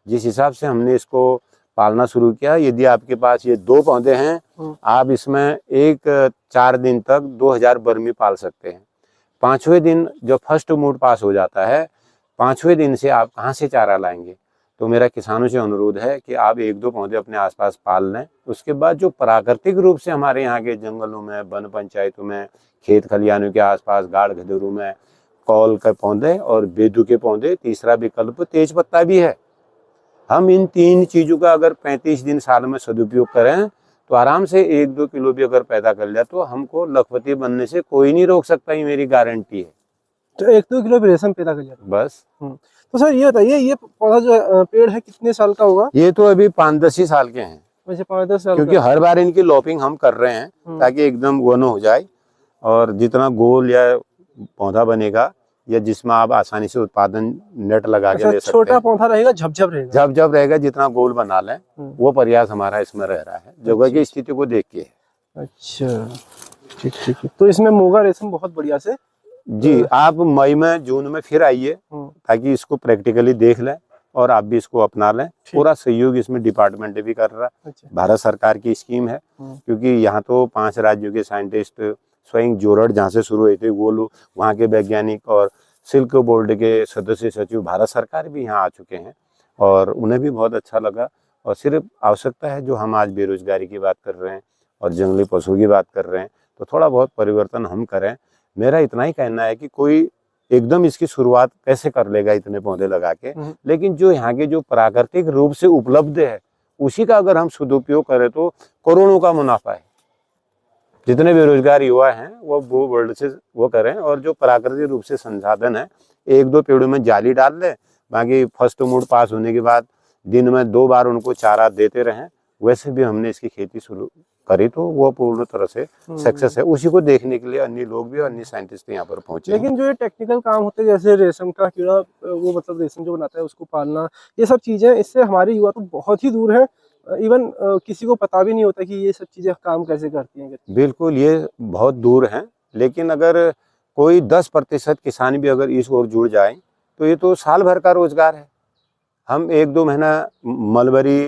जिस हिसाब से हमने इसको पालना शुरू किया, यदि आपके पास ये 2 पौधे हैं, आप इसमें 4 दिन तक 2000 बर्मी पाल सकते हैं। 5वें दिन जब फर्स्ट मूड पास हो जाता है, 5वें दिन से आप कहाँ से चारा लाएंगे। तो मेरा किसानों से अनुरोध है कि आप 1-2 पौधे अपने आसपास पाल लें। उसके बाद जो प्राकृतिक रूप से हमारे यहाँ के जंगलों में, वन पंचायतों में, खेत खलिहानों के आसपास, गाड़ गधेरों में कौल के पौधे और बेदू के पौधे, तीसरा विकल्प तेज पत्ता भी है। हम इन 3 चीज़ों का अगर 35 दिन साल में सदुपयोग करें तो आराम से 1-2 किलो भी अगर पैदा कर लिया तो हमको लखपति बनने से कोई नहीं रोक सकता, ये मेरी गारंटी है। तो 1-2 किलो रेशम पैदा कर लिया बस। तो सर ये बताइए, ये पौधा जो पेड़ है कितने साल का होगा? ये तो अभी 5-10 ही साल के हैं। वैसे 5-10 साल क्योंकि हर बार इनकी लॉपिंग हम कर रहे हैं ताकि एकदम वन हो जाए, और जितना गोल या पौधा बनेगा या जिसमें आप आसानी से उत्पादन नेट लगा के ले सकते हैं। छोटा पौधा रहेगा, झपझप रहेगा, झपझप रहेगा, जितना गोल बना लें वो प्रयास हमारा इसमें रह रहा है, जगह की स्थिति को देख के। अच्छा, ठीक है। तो इसमें मुगा रेशम बहुत बढ़िया से जी, आप मई में जून में फिर आइए ताकि इसको प्रैक्टिकली देख लें और आप भी इसको अपना लें। पूरा सहयोग इसमें डिपार्टमेंट भी कर रहा है। अच्छा। भारत सरकार की स्कीम है, क्योंकि यहाँ तो 5 राज्यों के साइंटिस्ट स्वयं जोरहट जहाँ से शुरू हुए थे वो लोग, वहाँ के वैज्ञानिक और सिल्क बोर्ड के सदस्य सचिव भारत सरकार भी यहाँ आ चुके हैं, और उन्हें भी बहुत अच्छा लगा। और सिर्फ आवश्यकता है जो हम आज बेरोजगारी की बात कर रहे हैं और जंगली पशु की बात कर रहे हैं, तो थोड़ा बहुत परिवर्तन हम करें। मेरा इतना ही कहना है कि कोई एकदम इसकी शुरुआत कैसे कर लेगा इतने पौधे लगा के, लेकिन जो यहाँ के जो प्राकृतिक रूप से उपलब्ध है उसी का अगर हम सदुपयोग करें तो करोड़ों का मुनाफा है। जितने बेरोजगार युवा हैं वो वर्ल्ड से वो करें, और जो प्राकृतिक रूप से संसाधन है 1-2 पेड़ों में जाली डाल लें, बाकी फर्स्ट मूड पास होने के बाद दिन में 2 बार उनको चारा देते रहें। वैसे भी हमने इसकी खेती शुरू करी तो वो पूर्ण तरह से सक्सेस है। उसी को देखने के लिए अन्य लोग भी, अन्य साइंटिस्ट यहाँ पर पहुंचे। लेकिन जो ये टेक्निकल काम होते हैं जैसे रेशम का कीड़ा, वो मतलब रेशम जो बनाता है उसको पालना, ये सब चीजें, इससे हमारे युवा तो बहुत ही दूर है। इवन किसी को पता भी नहीं होता कि ये सब चीजें काम कैसे करती हैं। बिल्कुल, ये बहुत दूर हैं, लेकिन अगर कोई 10% किसान भी अगर इस ओर जुड़ जाए तो ये तो साल भर का रोजगार है। हम 1-2 महीना मलबरी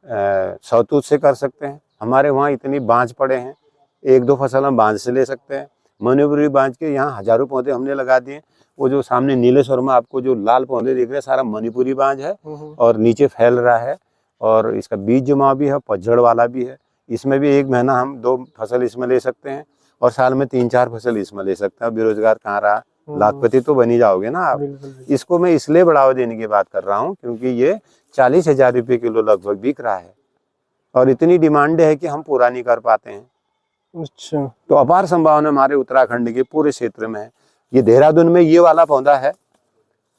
शहतूत से कर सकते हैं। हमारे वहाँ इतनी बांझ पड़े हैं, 1-2 फसल हम बांझ से ले सकते हैं। मणिपुरी बांझ के यहाँ हजारों पौधे हमने लगा दिए। वो जो सामने नीलेश्वर में आपको जो लाल पौधे दिख रहे हैं सारा मणिपुरी बांझ है, और नीचे फैल रहा है और इसका बीज जमाव भी है, पतझड़ वाला भी है। इसमें भी 1 महीना हम 2 फसल इसमें ले सकते हैं और साल में 3-4 फसल इसमें ले सकते हैं। बेरोजगार कहाँ रहा, लाखपति तो बन ही जाओगे ना आप। इसको मैं इसलिए बढ़ावा देने की बात कर रहा हूँ क्योंकि ये 40,000 रुपये किलो लगभग बिक रहा है और इतनी डिमांड है कि हम पूरा नहीं कर पाते हैं। अच्छा, तो अपार संभावना हमारे उत्तराखंड के पूरे क्षेत्र में है। ये देहरादून में ये वाला पौधा है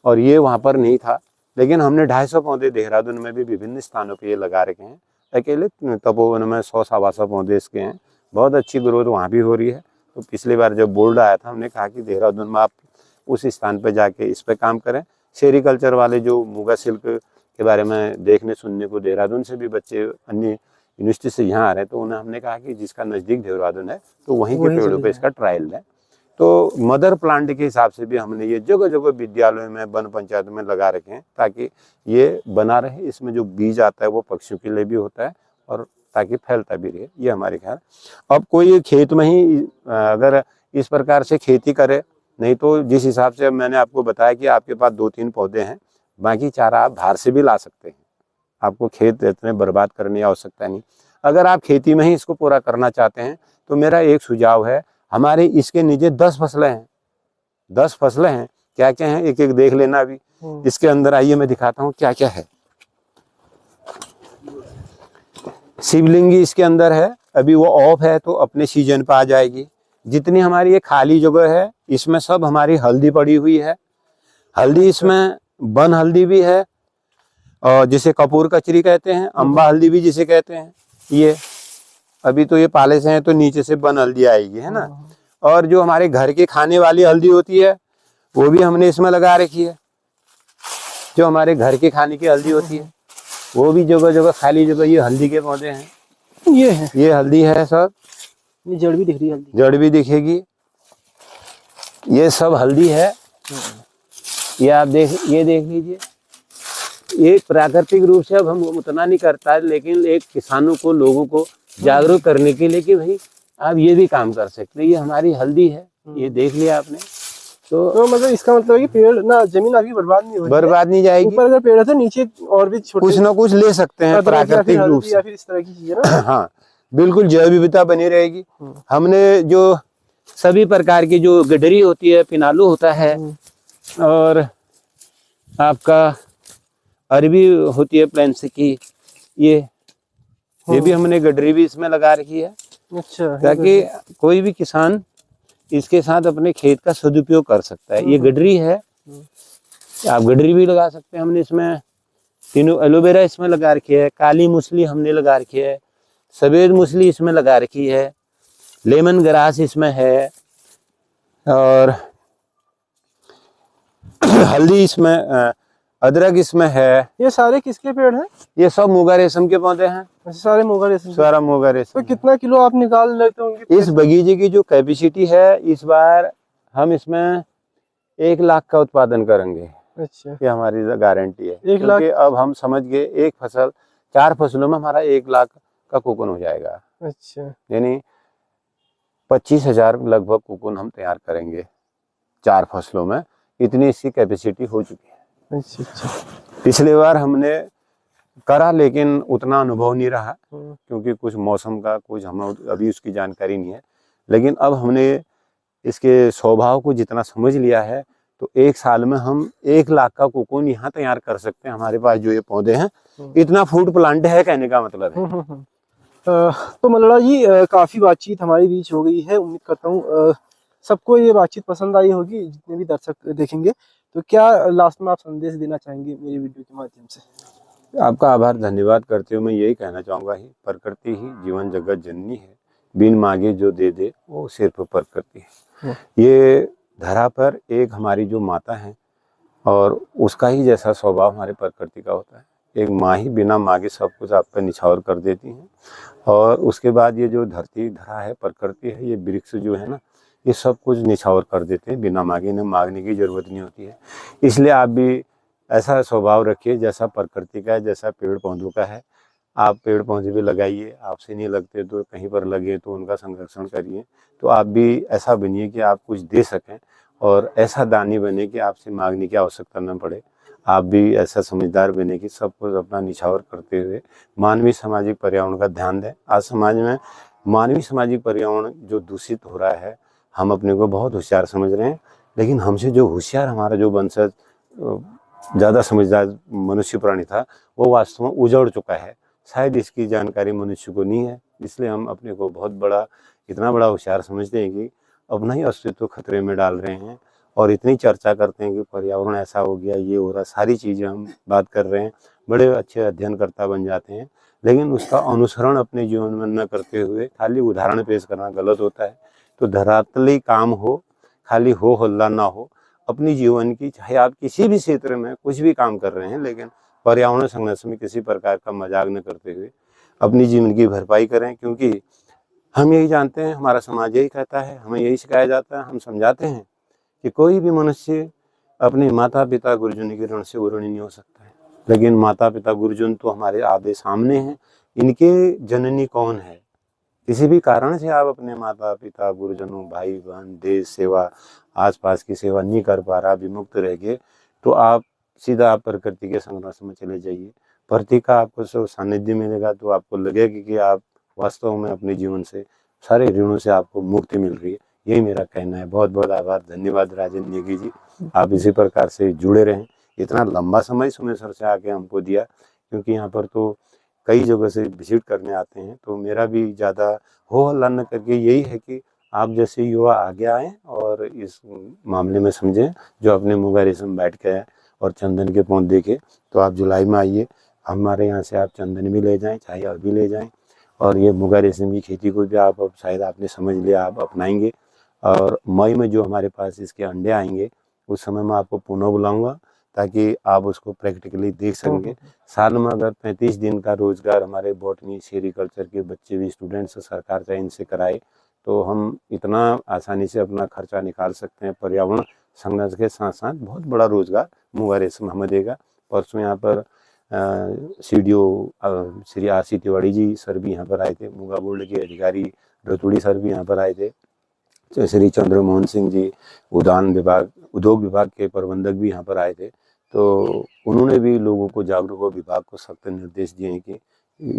और ये वहाँ पर नहीं था, लेकिन हमने 250 पौधे देहरादून में भी विभिन्न स्थानों पे ये लगा रखे हैं। अकेले तपोवन में 100-125 पौधे इसके हैं। बहुत अच्छी ग्रोथ वहाँ भी हो रही है। तो पिछली बार जब बोर्ड आया था हमने कहा कि देहरादून में आप उस स्थान पर जाके इस पर काम करें। सेरिकल्चर वाले जो मुगा सिल्क के बारे में देखने सुनने को देहरादून से भी बच्चे अन्य यूनिवर्सिटी से यहाँ आ रहे हैं, तो उन्हें हमने कहा कि जिसका नज़दीक देहरादून है तो वहीं के पेड़ों पे इसका ट्रायल दें। तो मदर प्लांट के हिसाब से भी हमने ये जगह जगह विद्यालयों में, वन पंचायत में लगा रखे हैं ताकि ये बना रहे। इसमें जो बीज आता है वो पक्षियों के लिए भी होता है और ताकि फैलता भी रहे, ये हमारे ख्याल। अब कोई खेत में ही अगर इस प्रकार से खेती करे, नहीं तो जिस हिसाब से मैंने आपको बताया कि आपके पास 2-3 पौधे हैं, बाकी चारा आप बाहर से भी ला सकते हैं। आपको खेत इतने बर्बाद करने की आवश्यकता नहीं। अगर आप खेती में ही इसको पूरा करना चाहते हैं तो मेरा एक सुझाव है, हमारे इसके नीचे 10 फसलें हैं। 10 फसलें हैं, क्या क्या हैं एक एक देख लेना। अभी इसके अंदर आइए मैं दिखाता हूँ क्या क्या है। शिवलिंगी इसके अंदर है, अभी वो ऑफ है तो अपने सीजन पे आ जाएगी। जितनी हमारी ये खाली जगह है इसमें सब हमारी हल्दी पड़ी हुई है। हल्दी इसमें वन हल्दी भी है और जिसे कपूर कचरी कहते हैं, अम्बा हल्दी भी जिसे कहते हैं। ये अभी तो ये पाले से हैं तो नीचे से वन हल्दी आएगी, है ना। और जो हमारे घर के खाने वाली हल्दी होती है वो भी हमने इसमें लगा रखी है। जो हमारे घर के खाने की हल्दी होती है वो भी जगह जगह खाली जगह ये हल्दी के पौधे हैं। ये है, ये हल्दी है सब। ये जड़ भी दिख रही है, हल्दी जड़ भी दिखेगी। ये सब हल्दी है। ये आप ये देख लीजिए। ये प्राकृतिक रूप से अब हम उतना नहीं करता है, लेकिन एक किसानों को, लोगों को जागरूक करने के लिए कि भाई आप ये भी काम कर सकते हैं। ये हमारी हल्दी है, ये देख लिया आपने। तो मतलब इसका मतलब है कि पेड़ ना, जमीन अभी बर्बाद नहीं होगी, बर्बाद नहीं जाएगी। ऊपर अगर पेड़ है तो नीचे और भी छोटे कुछ ना कुछ ले सकते हैं प्राकृतिक रूप से, या फिर इस तरह की चीजें ना। हाँ, बिल्कुल जैव विविधता बनी रहेगी। हमने जो सभी प्रकार की जो गडरी होती है, पिनालू होता है और आपका अरबी होती है प्लेन्स की, ये भी हमने गडरी भी इसमें लगा रखी है। अच्छा, ताकि कोई भी किसान इसके साथ अपने खेत का सदुपयोग कर सकता है। ये गडरी है, आप गडरी भी लगा सकते हैं। हमने इसमें तीनों एलोवेरा इसमें लगा रखी है, काली मूसली हमने लगा रखी है, सफेद मूसली इसमें लगा रखी है, लेमन ग्रास इसमें है और हल्दी इसमें, अदरक इसमें है। ये सारे किसके पेड़ हैं? ये सब मुगा रेशम के पौधे हैं। सारे मुगा रेशम? सारा मुगा रेशम। तो कितना किलो आप निकाल लेते होंगे? इस बगीचे की जो कैपेसिटी है, इस बार हम इसमें 1 लाख का उत्पादन करेंगे। अच्छा, ये हमारी गारंटी है। 1 लाख? अब हम समझ गए, एक फसल 4 फसलों में हमारा 1 लाख का कोकून हो जाएगा। अच्छा, यानी 25,000 लगभग कोकून हम तैयार करेंगे 4 फसलों में। इतनी इसकी कैपेसिटी हो चुकी है। अच्छा, अच्छा। पिछले बार हमने करा लेकिन उतना अनुभव नहीं रहा क्योंकि कुछ मौसम का कुछ हमें अभी उसकी जानकारी नहीं है। लेकिन अब हमने इसके स्वभाव को जितना समझ लिया है तो 1 साल में हम 1 लाख का कोकून यहाँ तैयार कर सकते हैं। हमारे पास जो ये पौधे हैं, इतना फूड प्लांट है, कहने का मतलब है। तो मल्लारा जी, काफी बातचीत हमारे बीच हो गई है। उम्मीद करता हूँ सबको ये बातचीत पसंद आई होगी, जितने भी दर्शक देखेंगे। तो क्या लास्ट में आप संदेश देना चाहेंगे मेरी वीडियो के माध्यम से? आपका आभार, धन्यवाद करते हुए मैं यही कहना चाहूँगा ही, प्रकृति ही जीवन जगत जननी है, बिन मांगे जो दे दे वो सिर्फ प्रकृति है। ये धरा पर एक हमारी जो माता है और उसका ही जैसा स्वभाव हमारे प्रकृति का होता है। एक माँ ही बिना मांगे सब कुछ आप पर निछावर कर देती हैं। और उसके बाद ये जो धरती धरा है, प्रकृति है, ये वृक्ष जो है ना, ये सब कुछ निछावर कर देते हैं बिना मांगे। इन्हें मांगने की जरूरत नहीं होती है। इसलिए आप भी ऐसा स्वभाव रखिए जैसा प्रकृति का है, जैसा पेड़ पौधों का है। आप पेड़ पौधे भी लगाइए, आपसे नहीं लगते तो कहीं पर लगे तो उनका संरक्षण करिए। तो आप भी ऐसा बनिए कि आप कुछ दे सकें और ऐसा दानी बने कि आपसे मांगने की आवश्यकता न पड़े। आप भी ऐसा समझदार बने कि सब कुछ अपना निछावर करते हुए मानवीय सामाजिक पर्यावरण का ध्यान दें। आज समाज में मानवीय सामाजिक पर्यावरण जो दूषित हो रहा है, हम अपने को बहुत होशियार समझ रहे हैं, लेकिन हमसे जो होशियार हमारा जो वंशज ज़्यादा समझदार मनुष्य प्राणी था, वो वास्तव में उजड़ चुका है। शायद इसकी जानकारी मनुष्य को नहीं है, इसलिए हम अपने को बहुत बड़ा, इतना बड़ा होशियार समझते हैं कि अपना ही अस्तित्व खतरे में डाल रहे हैं। और इतनी चर्चा करते हैं कि पर्यावरण ऐसा हो गया, ये हो रहा, सारी चीज़ें हम बात कर रहे हैं, बड़े अच्छे अध्ययनकर्ता बन जाते हैं, लेकिन उसका अनुसरण अपने जीवन में न करते हुए खाली उदाहरण पेश करना गलत होता है। तो धरातली काम हो, खाली हो हल्ला ना हो, अपनी जीवन की, चाहे आप किसी भी क्षेत्र में कुछ भी काम कर रहे हैं, लेकिन पर्यावरण संरक्षण में किसी प्रकार का मजाक न करते हुए अपनी जीवन की भरपाई करें। क्योंकि हम यही जानते हैं, हमारा समाज यही कहता है, हमें यही सिखाया जाता है, हम समझाते हैं कि कोई भी मनुष्य अपने माता पिता गुरुजन के ऋण से ऋणी नहीं हो सकता है। लेकिन माता पिता गुरुजन तो हमारे आधे सामने हैं, इनके जननी कौन है? किसी भी कारण से आप अपने माता पिता गुरुजनों, भाई बहन, देश सेवा, आसपास की सेवा नहीं कर पा रहा, विमुक्त रह गए, तो आप सीधा प्रकृति के संघर्ष में चले जाइए। प्रकृति का आपको सानिध्य मिलेगा तो आपको लगेगा कि आप वास्तव में अपने जीवन से, सारे ऋणों से आपको मुक्ति मिल रही है। यही मेरा कहना है। बहुत बहुत आभार, धन्यवाद राजेंद्र नेगी जी। आप इसी प्रकार से जुड़े रहें। इतना लंबा समय सुमेसर से आके हमको दिया, क्योंकि यहाँ पर तो कई जगह से विजिट करने आते हैं, तो मेरा भी ज़्यादा हो हल्ला न करके यही है कि आप जैसे युवा आगे आएँ और इस मामले में समझें। जो अपने मुगा रेशम बैठ के आए और चंदन के पौध देखे, तो आप जुलाई में आइए, हमारे यहाँ से आप चंदन भी ले जाएं, चाहे अभी ले जाएं। और ये मुगा रेशम की खेती को भी आप, अब शायद आपने समझ लिया, आप अपनाएंगे। और मई में जो हमारे पास इसके अंडे आएंगे, उस समय मैं आपको पुनः बुलाऊंगा, ताकि आप उसको प्रैक्टिकली देख सकेंगे। साल में अगर 35 दिन का रोजगार हमारे बॉटनी सेरिकल्चर के बच्चे भी, स्टूडेंट्स, सरकार चाहे इनसे कराए, तो हम इतना आसानी से अपना खर्चा निकाल सकते हैं। पर्यावरण संरक्षण के साथ साथ बहुत बड़ा रोजगार मुगा रेशम हमें देगा। परसों यहाँ पर CDO Shri RC Tiwari ji sir भी यहाँ पर आए थे, मुगा बोर्ड के अधिकारी रतुड़ी सर भी यहाँ पर आए थे, श्री चंद्रमोहन सिंह जी उद्योग विभाग के प्रबंधक भी यहाँ पर आए थे। तो उन्होंने भी लोगों को जागरूक और विभाग को सख्त निर्देश दिए हैं कि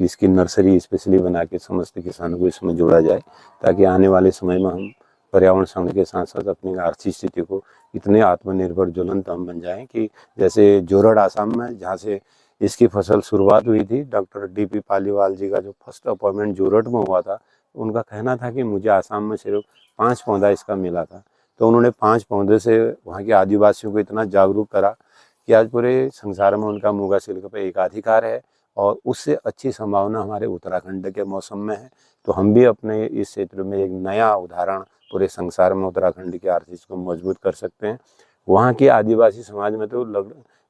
इसकी नर्सरी स्पेशली बना के समस्त किसानों को इसमें जोड़ा जाए, ताकि आने वाले समय में हम पर्यावरण संरक्षण के साथ साथ अपनी आर्थिक स्थिति को इतने आत्मनिर्भर ज्वलंत हम बन जाएं कि जैसे जोरड़ आसाम में, जहाँ से इसकी फसल शुरुआत हुई थी, डॉक्टर DP पालीवाल जी का जो फर्स्ट अपॉइंटमेंट जोरड़ में हुआ था, उनका कहना था कि मुझे आसाम में सिर्फ 5 पौधा इसका मिला था। तो उन्होंने 5 पौधे से वहाँ के आदिवासियों को इतना जागरूक करा कि आज पूरे संसार में उनका मुगा सिल्क पे एकाधिकार है। और उससे अच्छी संभावना हमारे उत्तराखंड के मौसम में है। तो हम भी अपने इस क्षेत्र में एक नया उदाहरण पूरे संसार में उत्तराखंड की आर्थिक को मजबूत कर सकते हैं। वहाँ के आदिवासी समाज में तो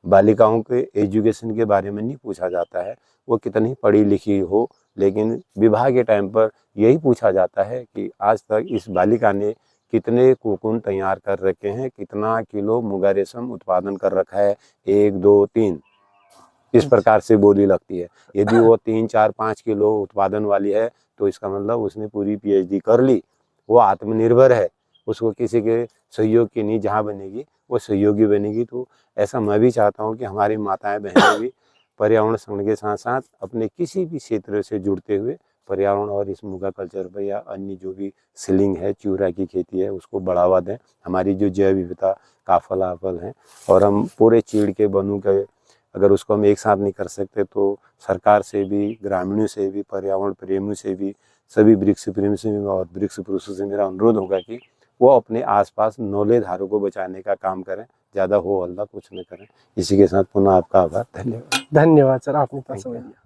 बालिकाओं के एजुकेशन के बारे में नहीं पूछा जाता है, वो कितनी पढ़ी लिखी हो, लेकिन विवाह के टाइम पर यही पूछा जाता है कि आज तक इस बालिका ने कितने कोकून तैयार कर रखे हैं, कितना किलो मुगा रेशम उत्पादन कर रखा है, 1, 2, 3 इस प्रकार से बोली लगती है। यदि वो 3, 4, 5 किलो उत्पादन वाली है, तो इसका मतलब उसने पूरी PhD कर ली, वो आत्मनिर्भर है, उसको किसी के सहयोग की नहीं, जहाँ बनेगी वो सहयोगी बनेगी। तो ऐसा मैं भी चाहता हूँ कि हमारी माताएं बहनें भी पर्यावरण संरक्षण के साथ साथ अपने किसी भी क्षेत्र से जुड़ते हुए पर्यावरण और इस मुगा कल्चर पर या अन्य जो भी सीलिंग है, चिवरा की खेती है, उसको बढ़ावा दें। हमारी जो जैव विविधता काफल आफल है, और हम पूरे चीड़ के बनू के अगर उसको हम एक साथ नहीं कर सकते, तो सरकार से भी, ग्रामीणों से भी, पर्यावरण प्रेमियों से भी, सभी वृक्ष प्रेमी से भी और वृक्ष पुरुषों से मेरा अनुरोध होगा कि वो अपने आसपास नौले धारों को बचाने का काम करें, ज़्यादा हो हल्ला कुछ न करें। इसी के साथ पुनः आपका आभार, धन्यवाद। धन्यवाद सर, आपने इतना समय दिया।